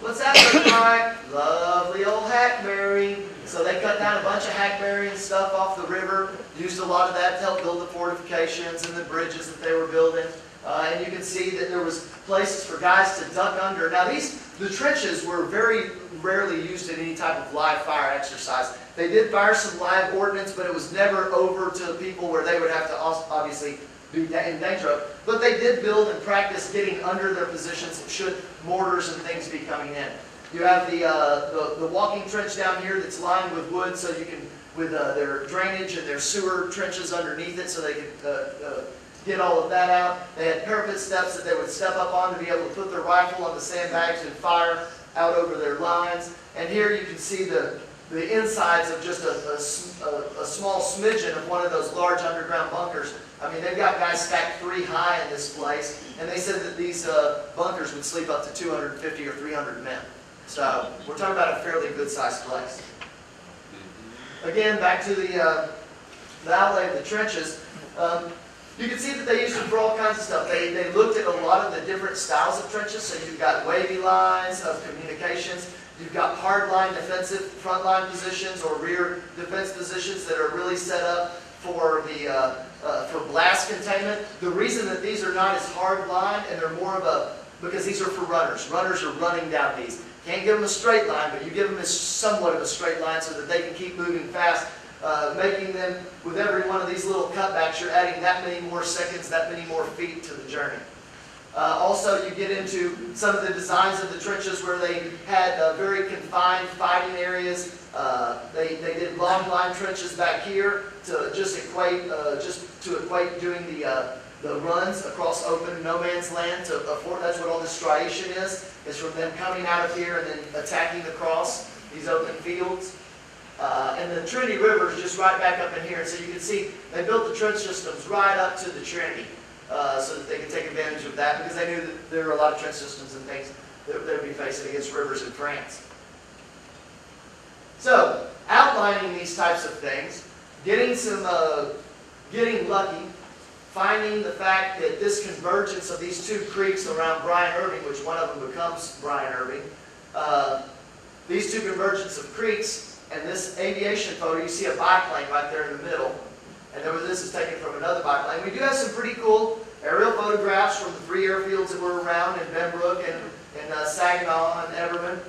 what's that look like? Lovely old hackberry. So they cut down a bunch of hackberry and stuff off the river, used a lot of that to help build the fortifications and the bridges that they were building. And you can see that there was places for guys to duck under. Now the trenches were very rarely used in any type of live fire exercise. They did fire some live ordnance, but it was never over to people where they would have to obviously be in danger of. But they did build and practice getting under their positions should mortars and things be coming in. You have the walking trench down here that's lined with wood, so you can, with their drainage and their sewer trenches underneath it, so they could get all of that out. They had parapet steps that they would step up on to be able to put their rifle on the sandbags and fire out over their lines. And here you can see the insides of just a small smidgen of one of those large underground bunkers. I mean, they've got guys stacked 3 high in this place, and they said that these bunkers would sleep up to 250 or 300 men. So we're talking about a fairly good-sized place. Again, back to the outlay of the trenches. You can see that they used them for all kinds of stuff. They looked at a lot of the different styles of trenches. So you've got wavy lines of communications. You've got hard-line defensive front-line positions or rear defense positions that are really set up for for blast containment. The reason that these are not as hard-lined and they're more of because these are for runners. Runners are running down these. Can't give them a straight line, but you give them somewhat of a straight line so that they can keep moving fast. Making them, with every one of these little cutbacks, you're adding that many more seconds, that many more feet to the journey. Also, you get into some of the designs of the trenches where they had very confined fighting areas. They did long line trenches back here to just equate doing the runs across open no man's land to afford. That's what all this striation is from them coming out of here and then attacking across these open fields. And the Trinity River is just right back up in here. And so you can see they built the trench systems right up to the Trinity so that they could take advantage of that, because they knew that there were a lot of trench systems and things that they would be facing against rivers in France. So, outlining these types of things, getting lucky, finding the fact that this convergence of these 2 creeks around Bryan Irving, which one of them becomes Bryan Irving, these 2 convergence of creeks. And this aviation photo, you see a biplane right there in the middle. And this is taken from another biplane. We do have some pretty cool aerial photographs from the 3 airfields that were around in Benbrook and Saginaw and Everman.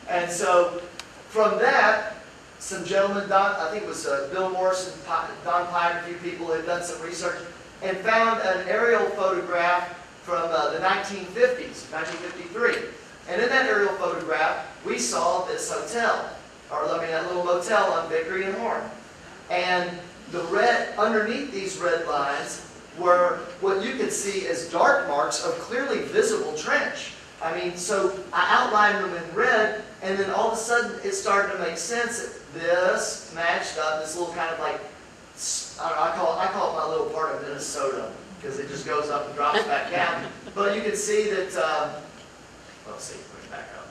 And so from that, some gentlemen, I think it was Bill Morris and Don Pye and a few people had done some research. and found an aerial photograph from the 1950s, 1953. And in that aerial photograph, we saw this hotel, or I mean that little motel on Vickery and Horn. And the red, underneath these red lines were what you could see as dark marks of clearly visible trench. I mean, so I outlined them in red, and then all of a sudden it started to make sense. This matched up, this little kind of like, I call it my little part of Minnesota, because it just goes up and drops back down. But you can see that, let's see, push back up.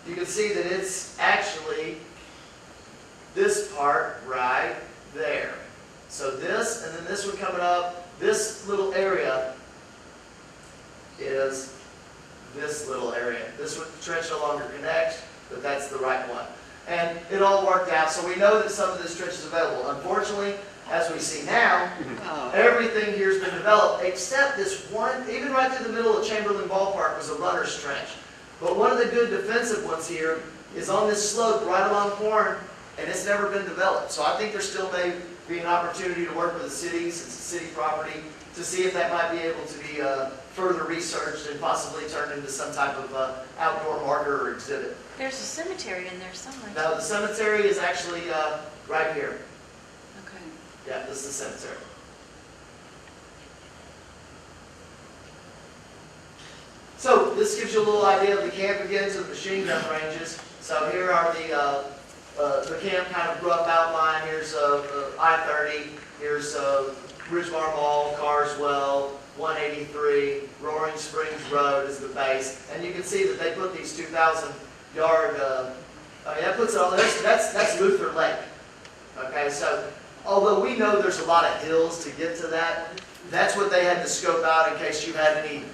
You can see that it's actually this part right there. So this, and then this one coming up, this little area is this little area. This trench no longer connects, but that's the right one. And it all worked out, so we know that some of this trench is available. Unfortunately, as we see now, everything here has been developed except this one, even right through the middle of Chamberlain Ballpark was a runner's trench. But one of the good defensive ones here is on this slope right along Horn, and it's never been developed. So I think there still may be an opportunity to work with the cities, it's a city property, to see if that might be able to be further researched and possibly turned into some type of outdoor marker or exhibit. There's a cemetery in there somewhere. Now the cemetery is actually right here. Okay. Yeah, this is the cemetery. So this gives you a little idea of the camp begins and the machine gun ranges. So here are the camp kind of rough outline. Here's I-30. Here's Ridgemar Mall, Carswell, 183, Roaring Springs Road is the base. And you can see that they put these 2,000-yard, I mean, that puts it on, that's Luther Lake. Okay, so although we know there's a lot of hills to get to that, that's what they had to scope out in case you had any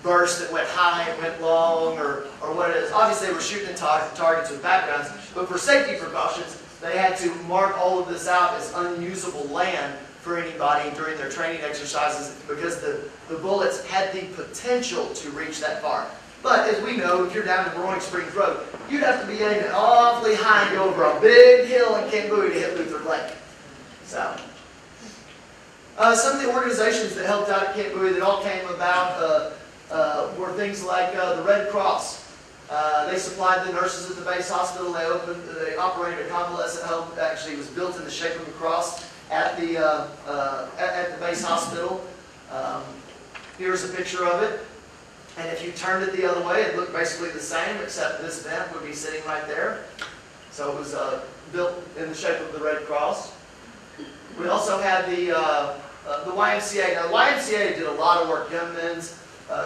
bursts that went high and went long, or what it is. Obviously, they were shooting at targets with backgrounds, but for safety precautions, they had to mark all of this out as unusable land for anybody during their training exercises because the bullets had the potential to reach that far. But as we know, if you're down in Roaring Springs Road, you'd have to be aiming awfully high and go over a big hill in Camp Bowie to hit Luther Lake. So, some of the organizations that helped out at Camp Bowie that all came about were things like the Red Cross. They supplied the nurses at the base hospital. They operated a convalescent home. Actually, it was built in the shape of a cross at the base hospital. Here's a picture of it. And if you turned it the other way, it looked basically the same, except this vent would be sitting right there. So it was built in the shape of the Red Cross. We also had the YMCA. Now, the YMCA did a lot of work. Young Men's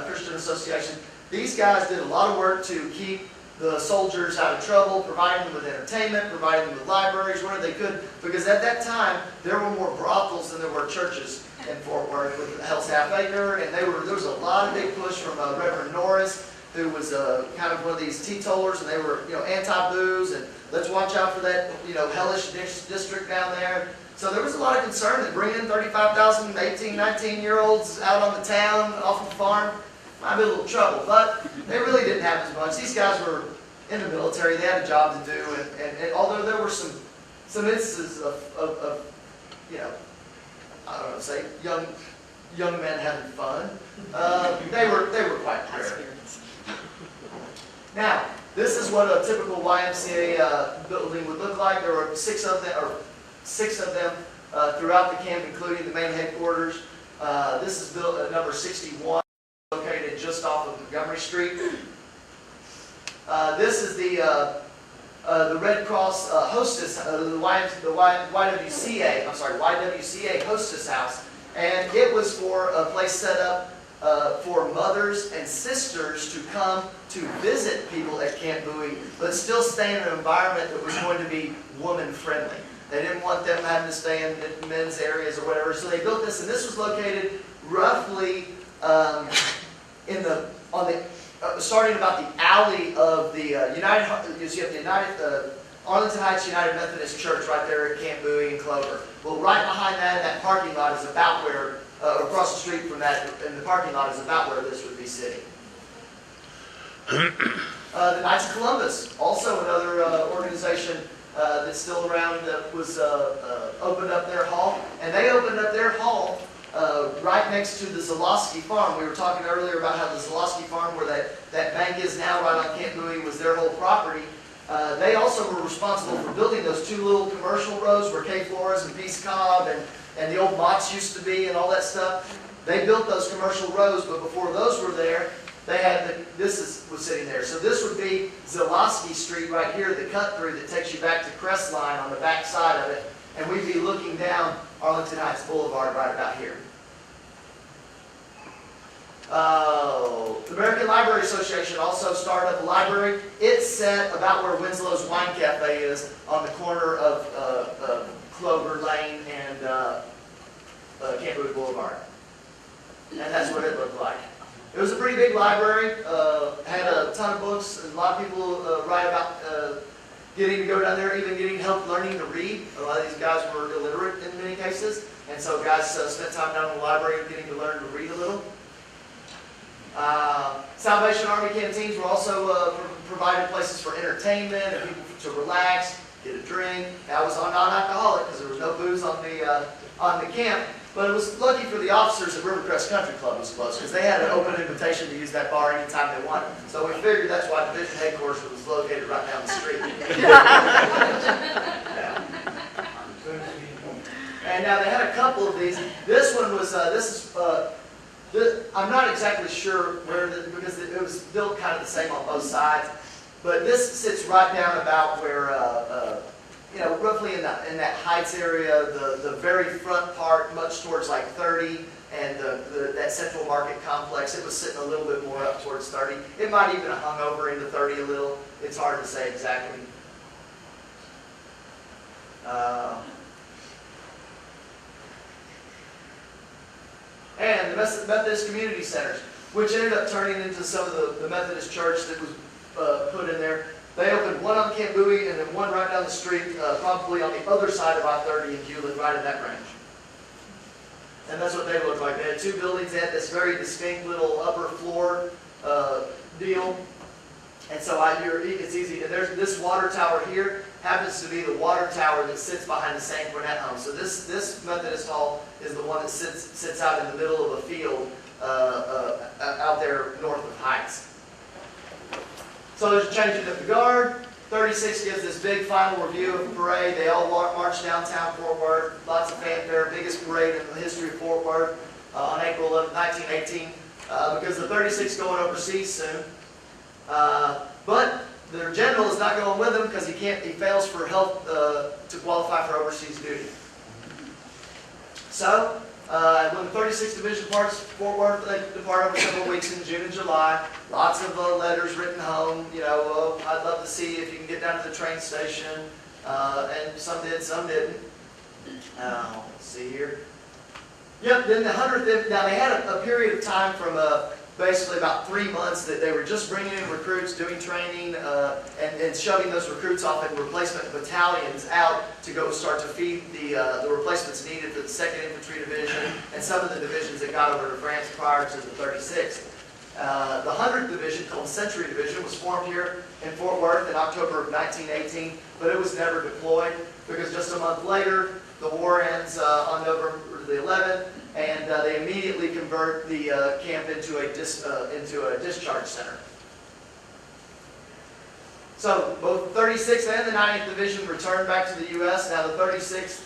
Christian Association. These guys did a lot of work to keep the soldiers out of trouble, providing them with entertainment, providing them with libraries, whatever they could. Because at that time, there were more brothels than there were churches in Fort Worth with Hell's Half Acre, and there was a lot of big push from Reverend Norris, who was kind of one of these teetotalers, and they were anti-booze, and let's watch out for that hellish district down there. So there was a lot of concern that bringing 35,000 18, 19-year-olds out on the town off the farm might be a little trouble, but they really didn't have as much. These guys were in the military; they had a job to do, and although there were some instances of I don't know, say young men having fun, they were quite rare. Now, this is what a typical YMCA building would look like. There were six of them throughout the camp, including the main headquarters. This is built at number 61, located just off of Montgomery Street. This is the Red Cross hostess, the YWCA, YWCA hostess house, and it was for a place set up for mothers and sisters to come to visit people at Camp Bowie, but still stay in an environment that was going to be woman-friendly. They didn't want them having to stay in men's areas or whatever, so they built this, and this was located roughly starting about the alley of the Arlington Heights United Methodist Church right there at Camp Bowie and Clover. Well, right behind that, in that parking lot is about where, across the street from that, in the parking lot is about where this would be sitting. The Knights of Columbus, also another organization that's still around that was opened up their hall. And they opened up their hall right next to the Zalosky Farm. We were talking earlier about how the Zalosky Farm, where that bank is now, right on Camp Bowie, was their whole property. They also were responsible for building those two little commercial rows where K Flores and Peace Cobb and the old Mott's used to be and all that stuff. They built those commercial rows, but before those were there, they had was sitting there. So this would be Zalosky Street right here, the cut through that takes you back to Crestline on the back side of it. And we'd be looking down Arlington Heights Boulevard right about here. The American Library Association also started up a library. It's set about where Winslow's Wine Cafe is on the corner of Clover Lane and Camp Bowie Boulevard. And that's what it looked like. It was a pretty big library, had a ton of books, and a lot of people write about getting to go down there, even getting help learning to read. A lot of these guys were illiterate in many cases, and so guys spent time down in the library getting to learn to read a little. Salvation Army canteens were also provided places for entertainment and people to relax, get a drink. I was non-alcoholic because there was no booze on the camp. But it was lucky for the officers at Rivercrest Country Club was close because they had an open invitation to use that bar anytime they wanted. So we figured that's why division headquarters was located right down the street. Yeah. And now they had a couple of these. This one was I'm not exactly sure where because it was built kind of the same on both sides. But this sits right down about where. Roughly in that Heights area, the very front part, much towards like 30, and that Central Market complex, it was sitting a little bit more up towards 30. It might even have hung over into 30 a little. It's hard to say exactly. And the Methodist Community Centers, which ended up turning into some of the Methodist church that was put in there. They opened one on Camp Bowie and then one right down the street, probably on the other side of I-30 in Hewlett, right in that range. And that's what they looked like. They had two buildings. They had this very distinct little upper floor deal. And so it's easy. And there's this water tower here happens to be the water tower that sits behind the St. Bernard home. So this Methodist Hall is the one that sits out in the middle of a field out there north of Heights. So there's changing of the guard. 36 gives this big final review of the parade. They all march downtown Fort Worth. Lots of fanfare. Biggest parade in the history of Fort Worth on April 11, 1918. Because the 36 going overseas soon. But their general is not going with them because he fails for health to qualify for overseas duty. So when the 36th Division departs Fort Worth, they depart over several weeks in June and July. Lots of letters written home. I'd love to see if you can get down to the train station. And some did, some didn't. Let's see here. Yep, then the 100th, now they had a period of time from basically about 3 months that they were just bringing in recruits, doing training, and shoving those recruits off in replacement battalions out to go start to feed the replacements needed for the 2nd Infantry Division and some of the divisions that got over to France prior to the 36th. The 100th Division, called Century Division, was formed here in Fort Worth in October of 1918, but it was never deployed because just a month later, the war ends on November the 11th, and they immediately convert the camp into a discharge center. So both the 36th and the 90th Division returned back to the U.S. Now the 36th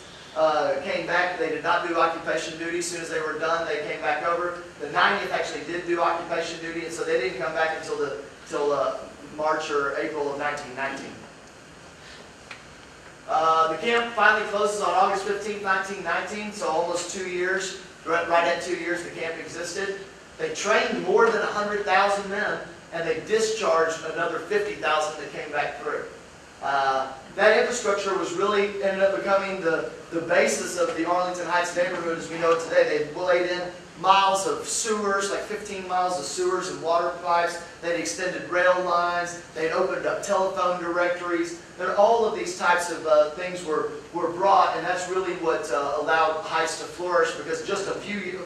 came back. They did not do occupation duty. As soon as they were done, they came back over. The 90th actually did do occupation duty, and so they didn't come back until March or April of 1919. The camp finally closes on August 15, 1919, so almost 2 years. Right at 2 years the camp existed. They trained more than 100,000 men, and they discharged another 50,000 that came back through. That infrastructure was really ended up becoming the basis of the Arlington Heights neighborhood as we know it today. They laid in miles of sewers, like 15 miles of sewers and water pipes. They'd extended rail lines. They'd opened up telephone directories. All of these types of things were brought, and that's really what allowed Heights to flourish, because just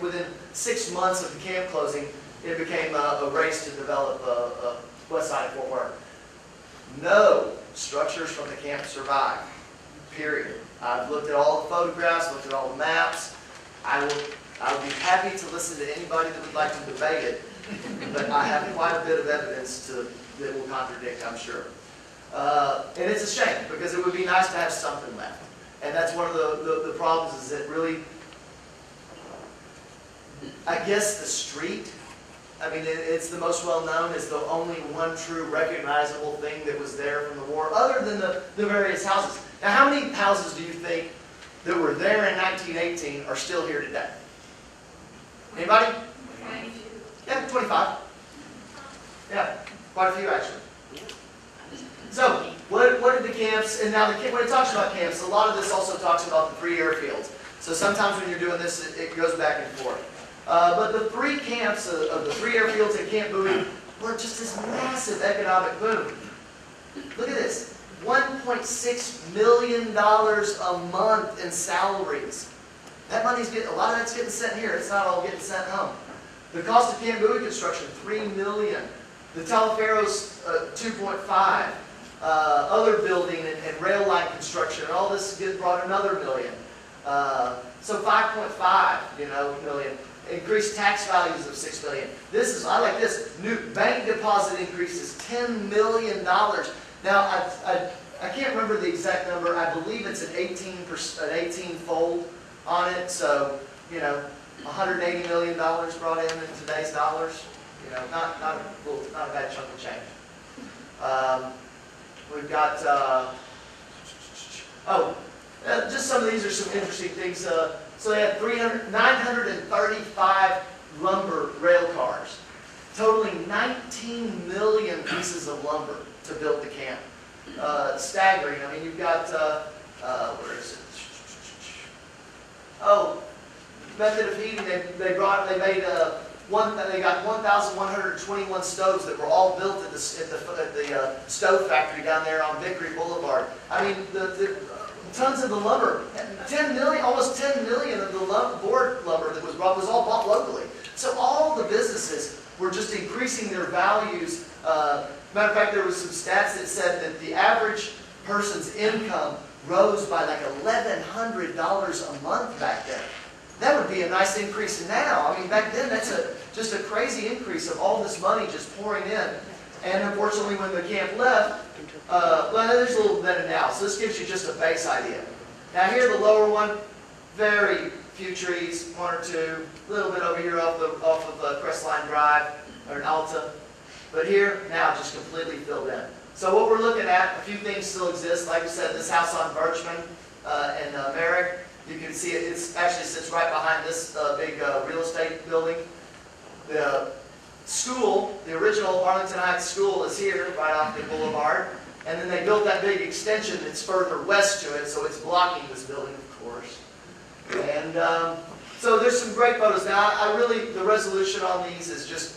within 6 months of the camp closing, it became a race to develop west side of Fort Worth. No structures from the camp survived. period. I've looked at all the photographs, looked at all the maps. I would be happy to listen to anybody that would like to debate it, but I have quite a bit of evidence that will contradict, I'm sure. And it's a shame, because it would be nice to have something left. And that's one of the problems, is that really, I guess the street, I mean, it's the most well-known, it's the only one true recognizable thing that was there from the war, other than the various houses. Now, how many houses do you think that were there in 1918 are still here today? Anybody? 22. Yeah, 25. Yeah, quite a few actually. So, what did the camps, and now when it talks about camps, a lot of this also talks about the 3 airfields. So sometimes when you're doing this, it goes back and forth. But the 3 camps of the 3 airfields at Camp Bowie were just this massive economic boom. Look at this, $1.6 million a month in salaries. That money's a lot of that's getting sent here. It's not all getting sent home. The cost of Camp Bowie construction, $3 million. The Talaferro's $2.5. Other building and rail line construction, and all this brought another $1 million. So 5.5, million. Increased tax values of $6 million. This is, I like this, new bank deposit increases $10 million. Now, I can't remember the exact number. I believe it's an 18-fold on it. So, $180 million brought in today's dollars. Not a bad chunk of change. We've got, just some of these are some interesting things. So they had 935 lumber rail cars, totaling 19 million pieces of lumber to build the camp. Staggering. I mean, you've got, where is it? Method of heating. They got 1,121 stoves that were all built at the stove factory down there on Vickery Boulevard. I mean, the tons of the lumber, 10 million, almost 10 million of the board lumber that was brought was all bought locally. So all the businesses were just increasing their values. Matter of fact, there was some stats that said that the average person's income rose by like $1,100 a month back then. That would be a nice increase now. I mean, back then, that's just a crazy increase of all this money just pouring in. And unfortunately, when the camp left, well, there's a little then and now. So this gives you just a base idea. Now here, the lower one, very few trees, 1 or 2, a little bit over here off of Crestline Drive, or an Alta. But here, now just completely filled in. So what we're looking at, a few things still exist. Like I said, this house on Birchman and Merrick, you can see it actually sits right behind this big real estate building. The school, the original Arlington Heights school, is here, right off the Boulevard. And then they built that big extension that's further west to it, so it's blocking this building, of course. And so there's some great photos. Now, the resolution on these is just,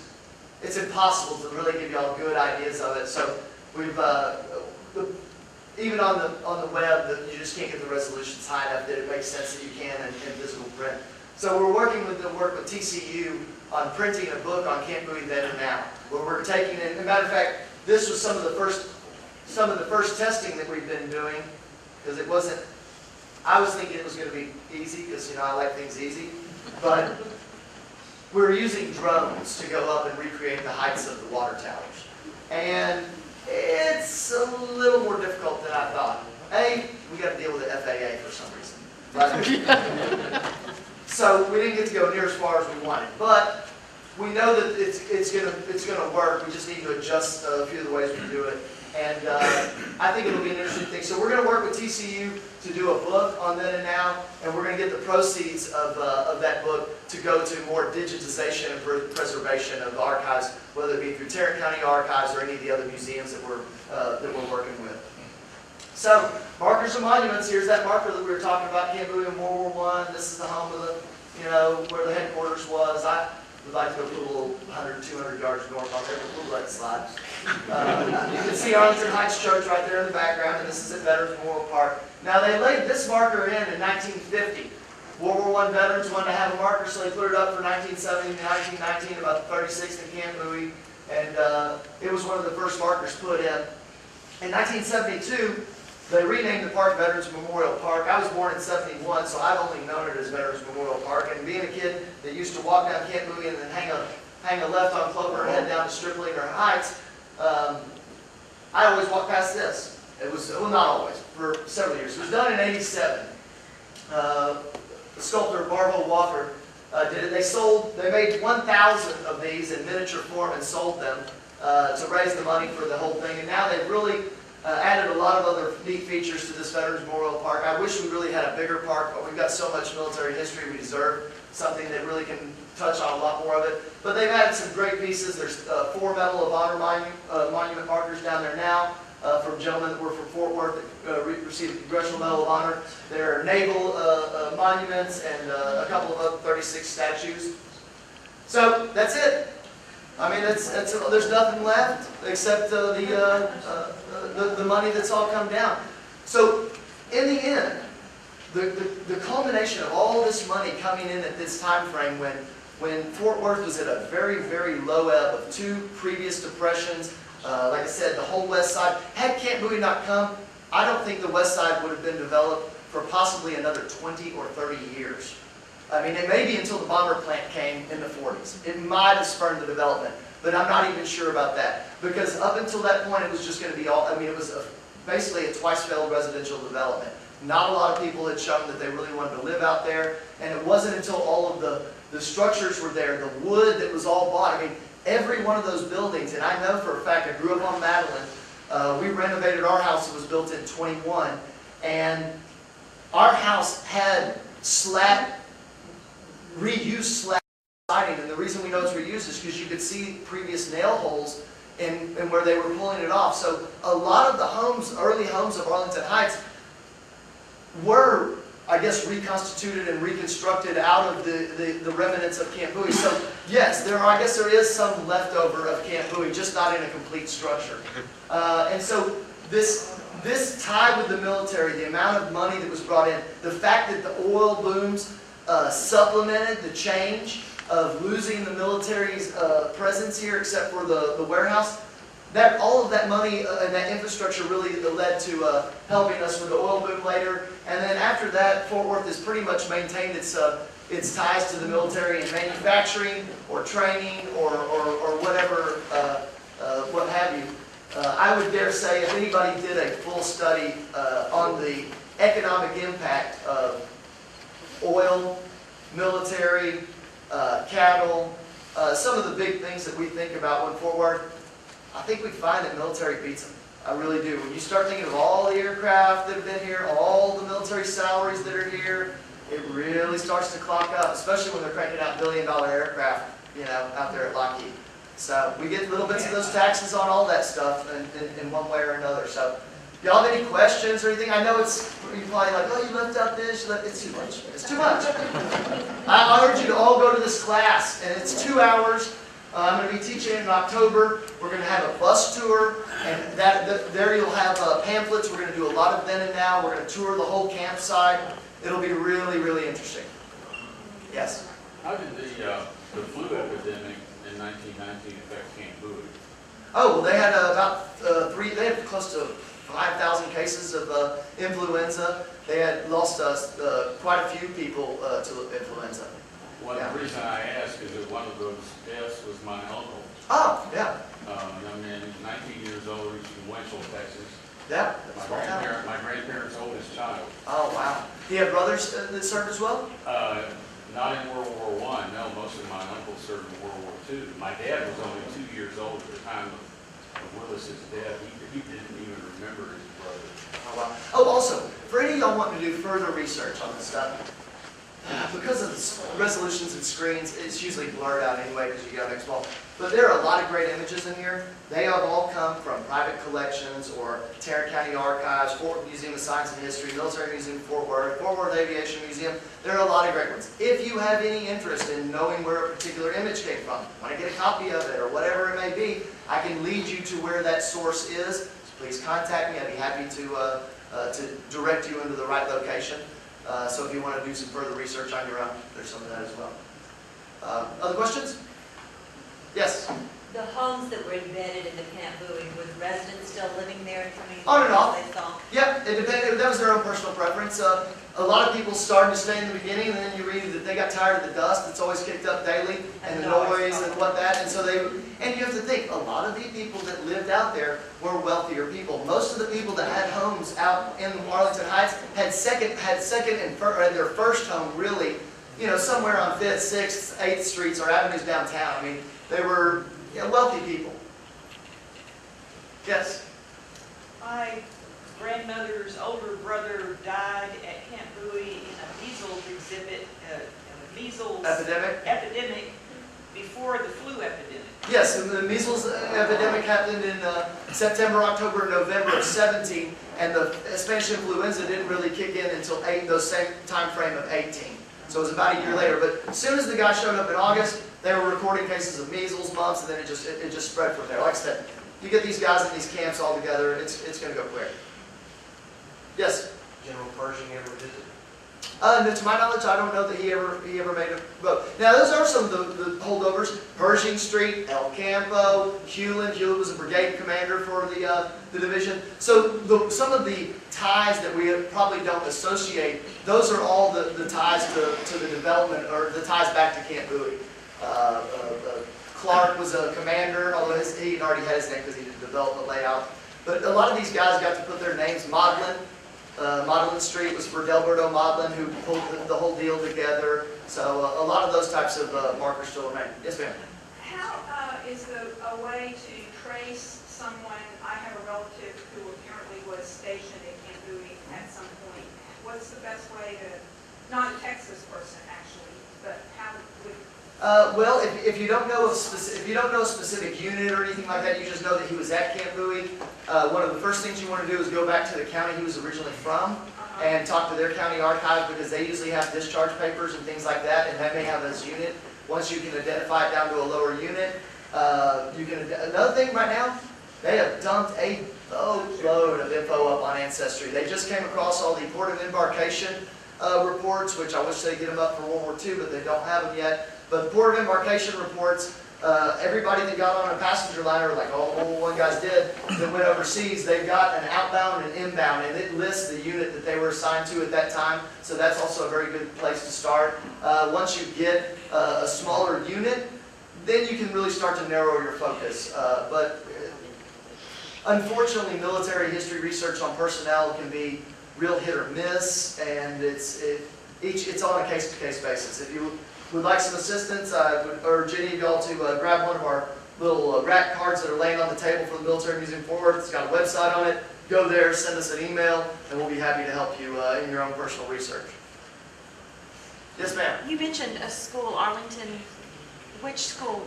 it's impossible to really give you all good ideas of it. So we've, even on the web, you just can't get the resolutions high enough that it makes sense that you can in physical print. So we're working with TCU on printing a book on Camp Bowie Then and Now, where we're taking it. As a matter of fact, this was some of the first testing that we've been doing, because it wasn't. I was thinking it was going to be easy, because I like things easy, but we're using drones to go up and recreate the heights of the water towers, and it's a little more difficult than I thought. We got to deal with the FAA for some reason. But, so we didn't get to go near as far as we wanted. But we know that it's gonna work. We just need to adjust a few of the ways we do it. And I think it'll be an interesting thing. So we're going to work with TCU to do a book on Then and Now, and we're going to get the proceeds of that book to go to more digitization and preservation of archives, whether it be through Tarrant County Archives or any of the other museums that we're working with. So, markers and monuments. Here's that marker that we were talking about, Camp Bowie in World War I. This is the home of the, where the headquarters was. I would like to go put a little 100, 200 yards north on there, but we'll let it slide. You can see Arlington Heights Church right there in the background, and this is at Veterans Memorial Park. Now, they laid this marker in 1950. World War I veterans wanted to have a marker, so they put it up for 1970 to 1919, about the 36th in Camp Bowie, and it was one of the first markers put in. In 1972, They renamed the park Veterans Memorial Park. I was born in '71, so I've only known it as Veterans Memorial Park. And being a kid that used to walk down Camp Bowie and then hang a left on Clover and head down to Stripling or Heights, I always walked past this. It was, well, not always, for several years. It was done in '87. The sculptor Barbo Walker did it. They made 1,000 of these in miniature form and sold them to raise the money for the whole thing. And now they've really added a lot of other neat features to this Veterans Memorial Park. I wish we really had a bigger park, but we've got so much military history, we deserve something that really can touch on a lot more of it. But they've added some great pieces. There's 4 Medal of Honor monument markers down there now from gentlemen that were from Fort Worth that received the Congressional Medal of Honor. There are naval monuments and a couple of other 36 statues. So that's it. I mean, there's nothing left except the money that's all come down. So in the end, the culmination of all this money coming in at this time frame when Fort Worth was at a very, very low ebb of 2 previous depressions, like I said, the whole west side. Had Camp Bowie not come, I don't think the west side would have been developed for possibly another 20 or 30 years. I mean, it may be until the bomber plant came in the 40s. It might have spurned the development, but I'm not even sure about that. Because up until that point, it was just going to be all, I mean, it was basically a twice failed residential development. Not a lot of people had shown that they really wanted to live out there, and it wasn't until all of the structures were there, the wood that was all bought. I mean, every one of those buildings, and I know for a fact, I grew up on Madeline. We renovated our house. It was built in '21, and our house had reused slab siding, and the reason we know it's reused is because you could see previous nail holes in where they were pulling it off. So a lot of the homes, early homes of Arlington Heights, were, I guess, reconstituted and reconstructed out of the remnants of Camp Bowie. So yes, I guess there is some leftover of Camp Bowie, just not in a complete structure. And so this tie with the military, the amount of money that was brought in, the fact that the oil booms supplemented the change of losing the military's presence here, except for the warehouse, that all of that money and that infrastructure really led to helping us with the oil boom later. And then after that, Fort Worth has pretty much maintained its ties to the military in manufacturing or training or whatever, what have you. I would dare say if anybody did a full study on the economic impact of oil, military, cattle, some of the big things that we think about when Fort Worth, I think we'd find that military beats them. I really do. When you start thinking of all the aircraft that have been here, all the military salaries that are here, it really starts to clock up, especially when they're cranking out billion-dollar aircraft, out there at Lockheed. So we get little bits of those taxes on all that stuff in one way or another. So y'all have any questions or anything? I know you're probably like, oh, you left out this. It's too much. It's too much. I urge you to all go to this class, and it's 2 hours. I'm going to be teaching in October. We're going to have a bus tour, and there you'll have pamphlets. We're going to do a lot of then and now. We're going to tour the whole campsite. It'll be really, really interesting. Yes? How did the flu epidemic in 1919 affect Camp Bowie? Oh, well, they had they had close to 5,000 cases of influenza. They had lost quite a few people to influenza. One reason I ask is that one of those deaths was my uncle. Oh, yeah. Young man, 19 years old, he's from Winchell, Texas. Yeah. My grandparents' oldest child. Oh, wow. Do you have brothers that served as well? Not in World War I. No, most of my uncles served in World War II. My dad was only 2 years old at the time of Willis's death. He didn't even remember his brother. Oh, wow. Oh, also, for any of y'all wanting to do further research on this stuff, because of the resolutions and screens, it's usually blurred out anyway because you got to small. But there are a lot of great images in here. They have all come from private collections or Tarrant County Archives, Fort Museum of Science and History, Military Museum Fort Worth Aviation Museum. There are a lot of great ones. If you have any interest in knowing where a particular image came from, want to get a copy of it or whatever it may be, I can lead you to where that source is. So please contact me. I'd be happy to direct you into the right location. So if you want to do some further research on your own, there's some of that as well. Other questions? Yes? The homes that were embedded in the Camp Bowie, were the residents still living there? On and off. They saw? Yeah, it depended. That was their own personal preference. A lot of people started to stay in the beginning, and then you read that they got tired of the dust that's always kicked up daily, and the noise and what that, and so they. And you have to think, a lot of the people that lived out there were wealthier people. Most of the people that had homes out in Arlington Heights had second and their first home really, somewhere on 5th, 6th, 8th Streets or avenues downtown. I mean, they were wealthy people. Yes. My grandmother's older brother died at Camp Bowie in a measles exhibit, a measles epidemic before the flu epidemic. Yes, and the measles epidemic happened in September, October, November of 17, and the Spanish influenza didn't really kick in until those same time frame of 18. So it was about a year later. But as soon as the guy showed up in August, they were recording cases of measles, mumps, and then it just spread from there. Like I said, you get these guys in these camps all together, it's going to go quick. Yes? General Pershing ever visit? No, to my knowledge, I don't know that he ever made a vote. Now, those are some of the holdovers. Pershing Street, El Campo, Hewlin. Hewlin was a brigade commander for the division. So some of the ties that we probably don't associate, those are all the ties to the development, or the ties back to Camp Bowie. Clark was a commander, although he already had his name because he did development layout. But a lot of these guys got to put their names. Maudlin Street was for Delberto Maudlin, who pulled the whole deal together. So a lot of those types of markers still remain. Yes, ma'am? How is a way to trace someone? I have a relative who apparently was stationed at Camp Bowie at some point. What's the best way to, not a Texas person actually, but how would... Well, if you don't know a specific unit or anything like that, you just know that he was at Camp Bowie. One of the first things you want to do is go back to the county he was originally from and talk to their county archive, because they usually have discharge papers and things like that, and that may have his unit. Once you can identify it down to a lower unit, another thing right now, they have dumped a boatload of info up on Ancestry. They just came across all the port of embarkation reports, which I wish they'd get them up for World War II, but they don't have them yet. But the port of embarkation reports, everybody that got on a passenger liner, like all one guys did, that went overseas, they've got an outbound and inbound, and it lists the unit that they were assigned to at that time. So that's also a very good place to start. Once you get a smaller unit, then you can really start to narrow your focus. But unfortunately, military history research on personnel can be real hit or miss, and it's on a case-to-case basis. If you would like some assistance, I would urge any of y'all to grab one of our little rack cards that are laying on the table for the Military Museum Forward. It's got a website on it. Go there, send us an email, and we'll be happy to help you in your own personal research. Yes, ma'am? You mentioned a school, Arlington. Which school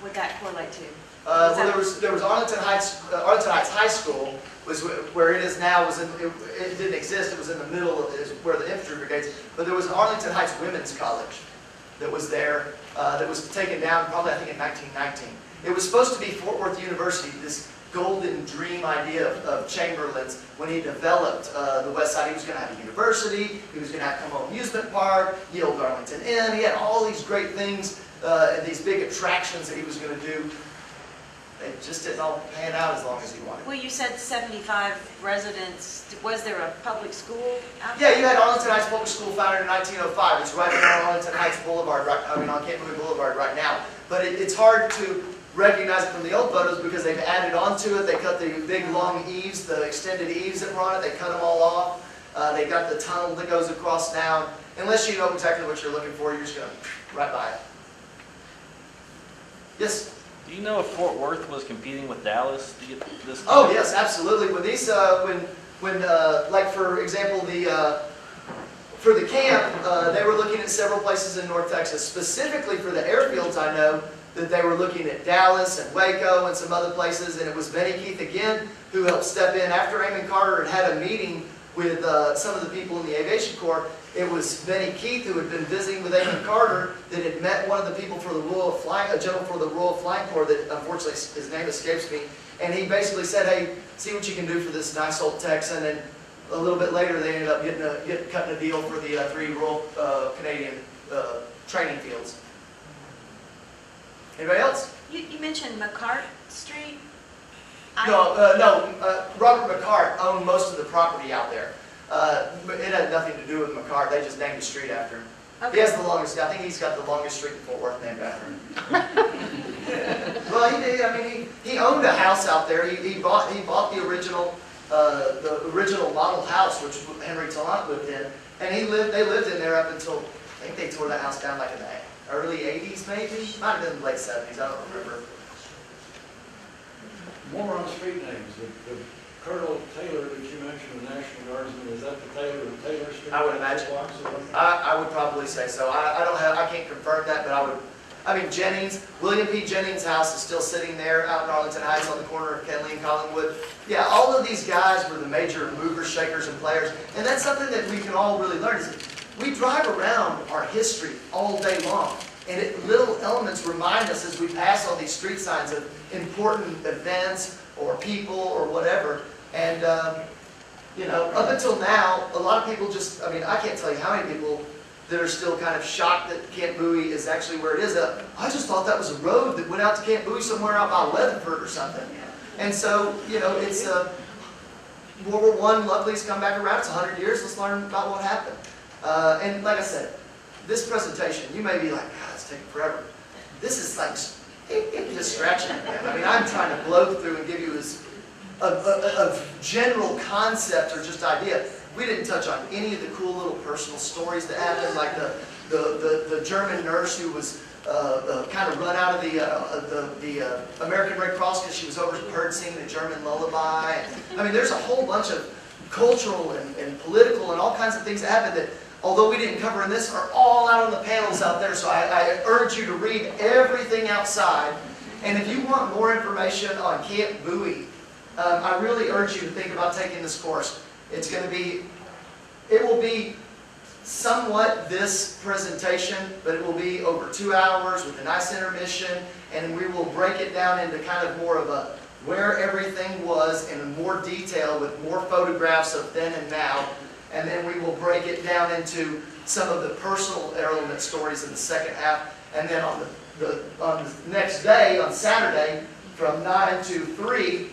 would that correlate to? Well, there was Arlington Heights. Arlington Heights High School was where it is now. It didn't exist. It was in the middle of where the infantry brigades. But there was an Arlington Heights Women's College that was there, that was taken down probably, I think, in 1919. It was supposed to be Fort Worth University, this golden dream idea of Chamberlain's when he developed the West Side. He was going to have a university, he was going to have Como Amusement Park, Yale Darlington Inn. He had all these great things, these big attractions that he was going to do. They just didn't all pan out as long as he wanted. Well, you said 75 residents. Was there a public school out Yeah, there? you had Arlington Heights Public School founded in 1905. It's right there on Arlington Heights Boulevard, on Camp Bowie Boulevard right now. But it's hard to recognize it from the old photos because they've added onto it. They cut the big long eaves, the extended eaves that were on it. They cut them all off. They got the tunnel that goes across now. Unless you know exactly what you're looking for, you're just going to right by it. Yes? Do you know if Fort Worth was competing with Dallas to get this? Oh yes, absolutely. When these, like for example, for the camp, they were looking at several places in North Texas. Specifically for the airfields, I know that they were looking at Dallas and Waco and some other places. And it was Benny Keith again who helped step in after Amon Carter had a meeting with some of the people in the Aviation Corps. It was Benny Keith who had been visiting with Amon Carter that had met one of the people for the a general for the Royal Flying Corps that unfortunately his name escapes me. And he basically said, hey, see what you can do for this nice old Texan. And a little bit later they ended up cutting a deal for the 3 Royal Canadian training fields. Anybody else? You mentioned McCart Street. Robert McCart owned most of the property out there. But it had nothing to do with McCart, they just named the street after him. He has the longest, I think he's got the longest street in Fort Worth named after him. Well, he did, I mean, he owned a house out there, he bought the original model house, which Henry Tallant lived in, and they lived in there up until, I think they tore the house down like in the early 80s maybe, might have been late 70s, I don't remember. More on street names, the Colonel Taylor that you mentioned, the National Guardsman, is that the Taylor Street? I would imagine. I would probably say so. I can't confirm that, but Jennings, William P. Jennings' house is still sitting there out in Arlington Heights on the corner of Kenley and Collingwood. Yeah, all of these guys were the major movers, shakers, and players, and that's something that we can all really learn. Is we drive around our history all day long, and little elements remind us as we pass on these street signs of important events or people or whatever. And, up until now, a lot of people just, I can't tell you how many people that are still kind of shocked that Camp Bowie is actually where it is. I just thought that was a road that went out to Camp Bowie somewhere out by Weatherford or something. And so, it's World War I, luckily, has come back around. It's 100 years. Let's learn about what happened. And like I said, this presentation, you may be like, God, it's taking forever. This is like, it's distraction, man. I'm trying to blow through and give you a general concept or just idea. We didn't touch on any of the cool little personal stories that happened, like the German nurse who was kind of run out of the American Red Cross because she was overheard singing the German lullaby. There's a whole bunch of cultural and political and all kinds of things that happened that, although we didn't cover in this, are all out on the panels out there. So I urge you to read everything outside. And if you want more information on Camp Bowie, I really urge you to think about taking this course. It will be somewhat this presentation, but it will be over 2 hours with a nice intermission, and we will break it down into kind of more of a where everything was in more detail with more photographs of then and now, and then we will break it down into some of the personal element stories in the second half, and then on the next day, on Saturday, from 9 to 3,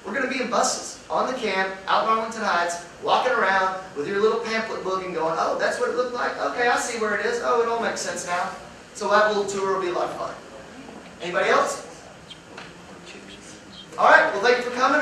we're going to be in buses on the camp, out in Arlington Heights, walking around with your little pamphlet book and going, oh, that's what it looked like? Okay, I see where it is. Oh, it all makes sense now. So we'll have a little tour. It'll be a lot of fun. Anybody else? All right, well, thank you for coming.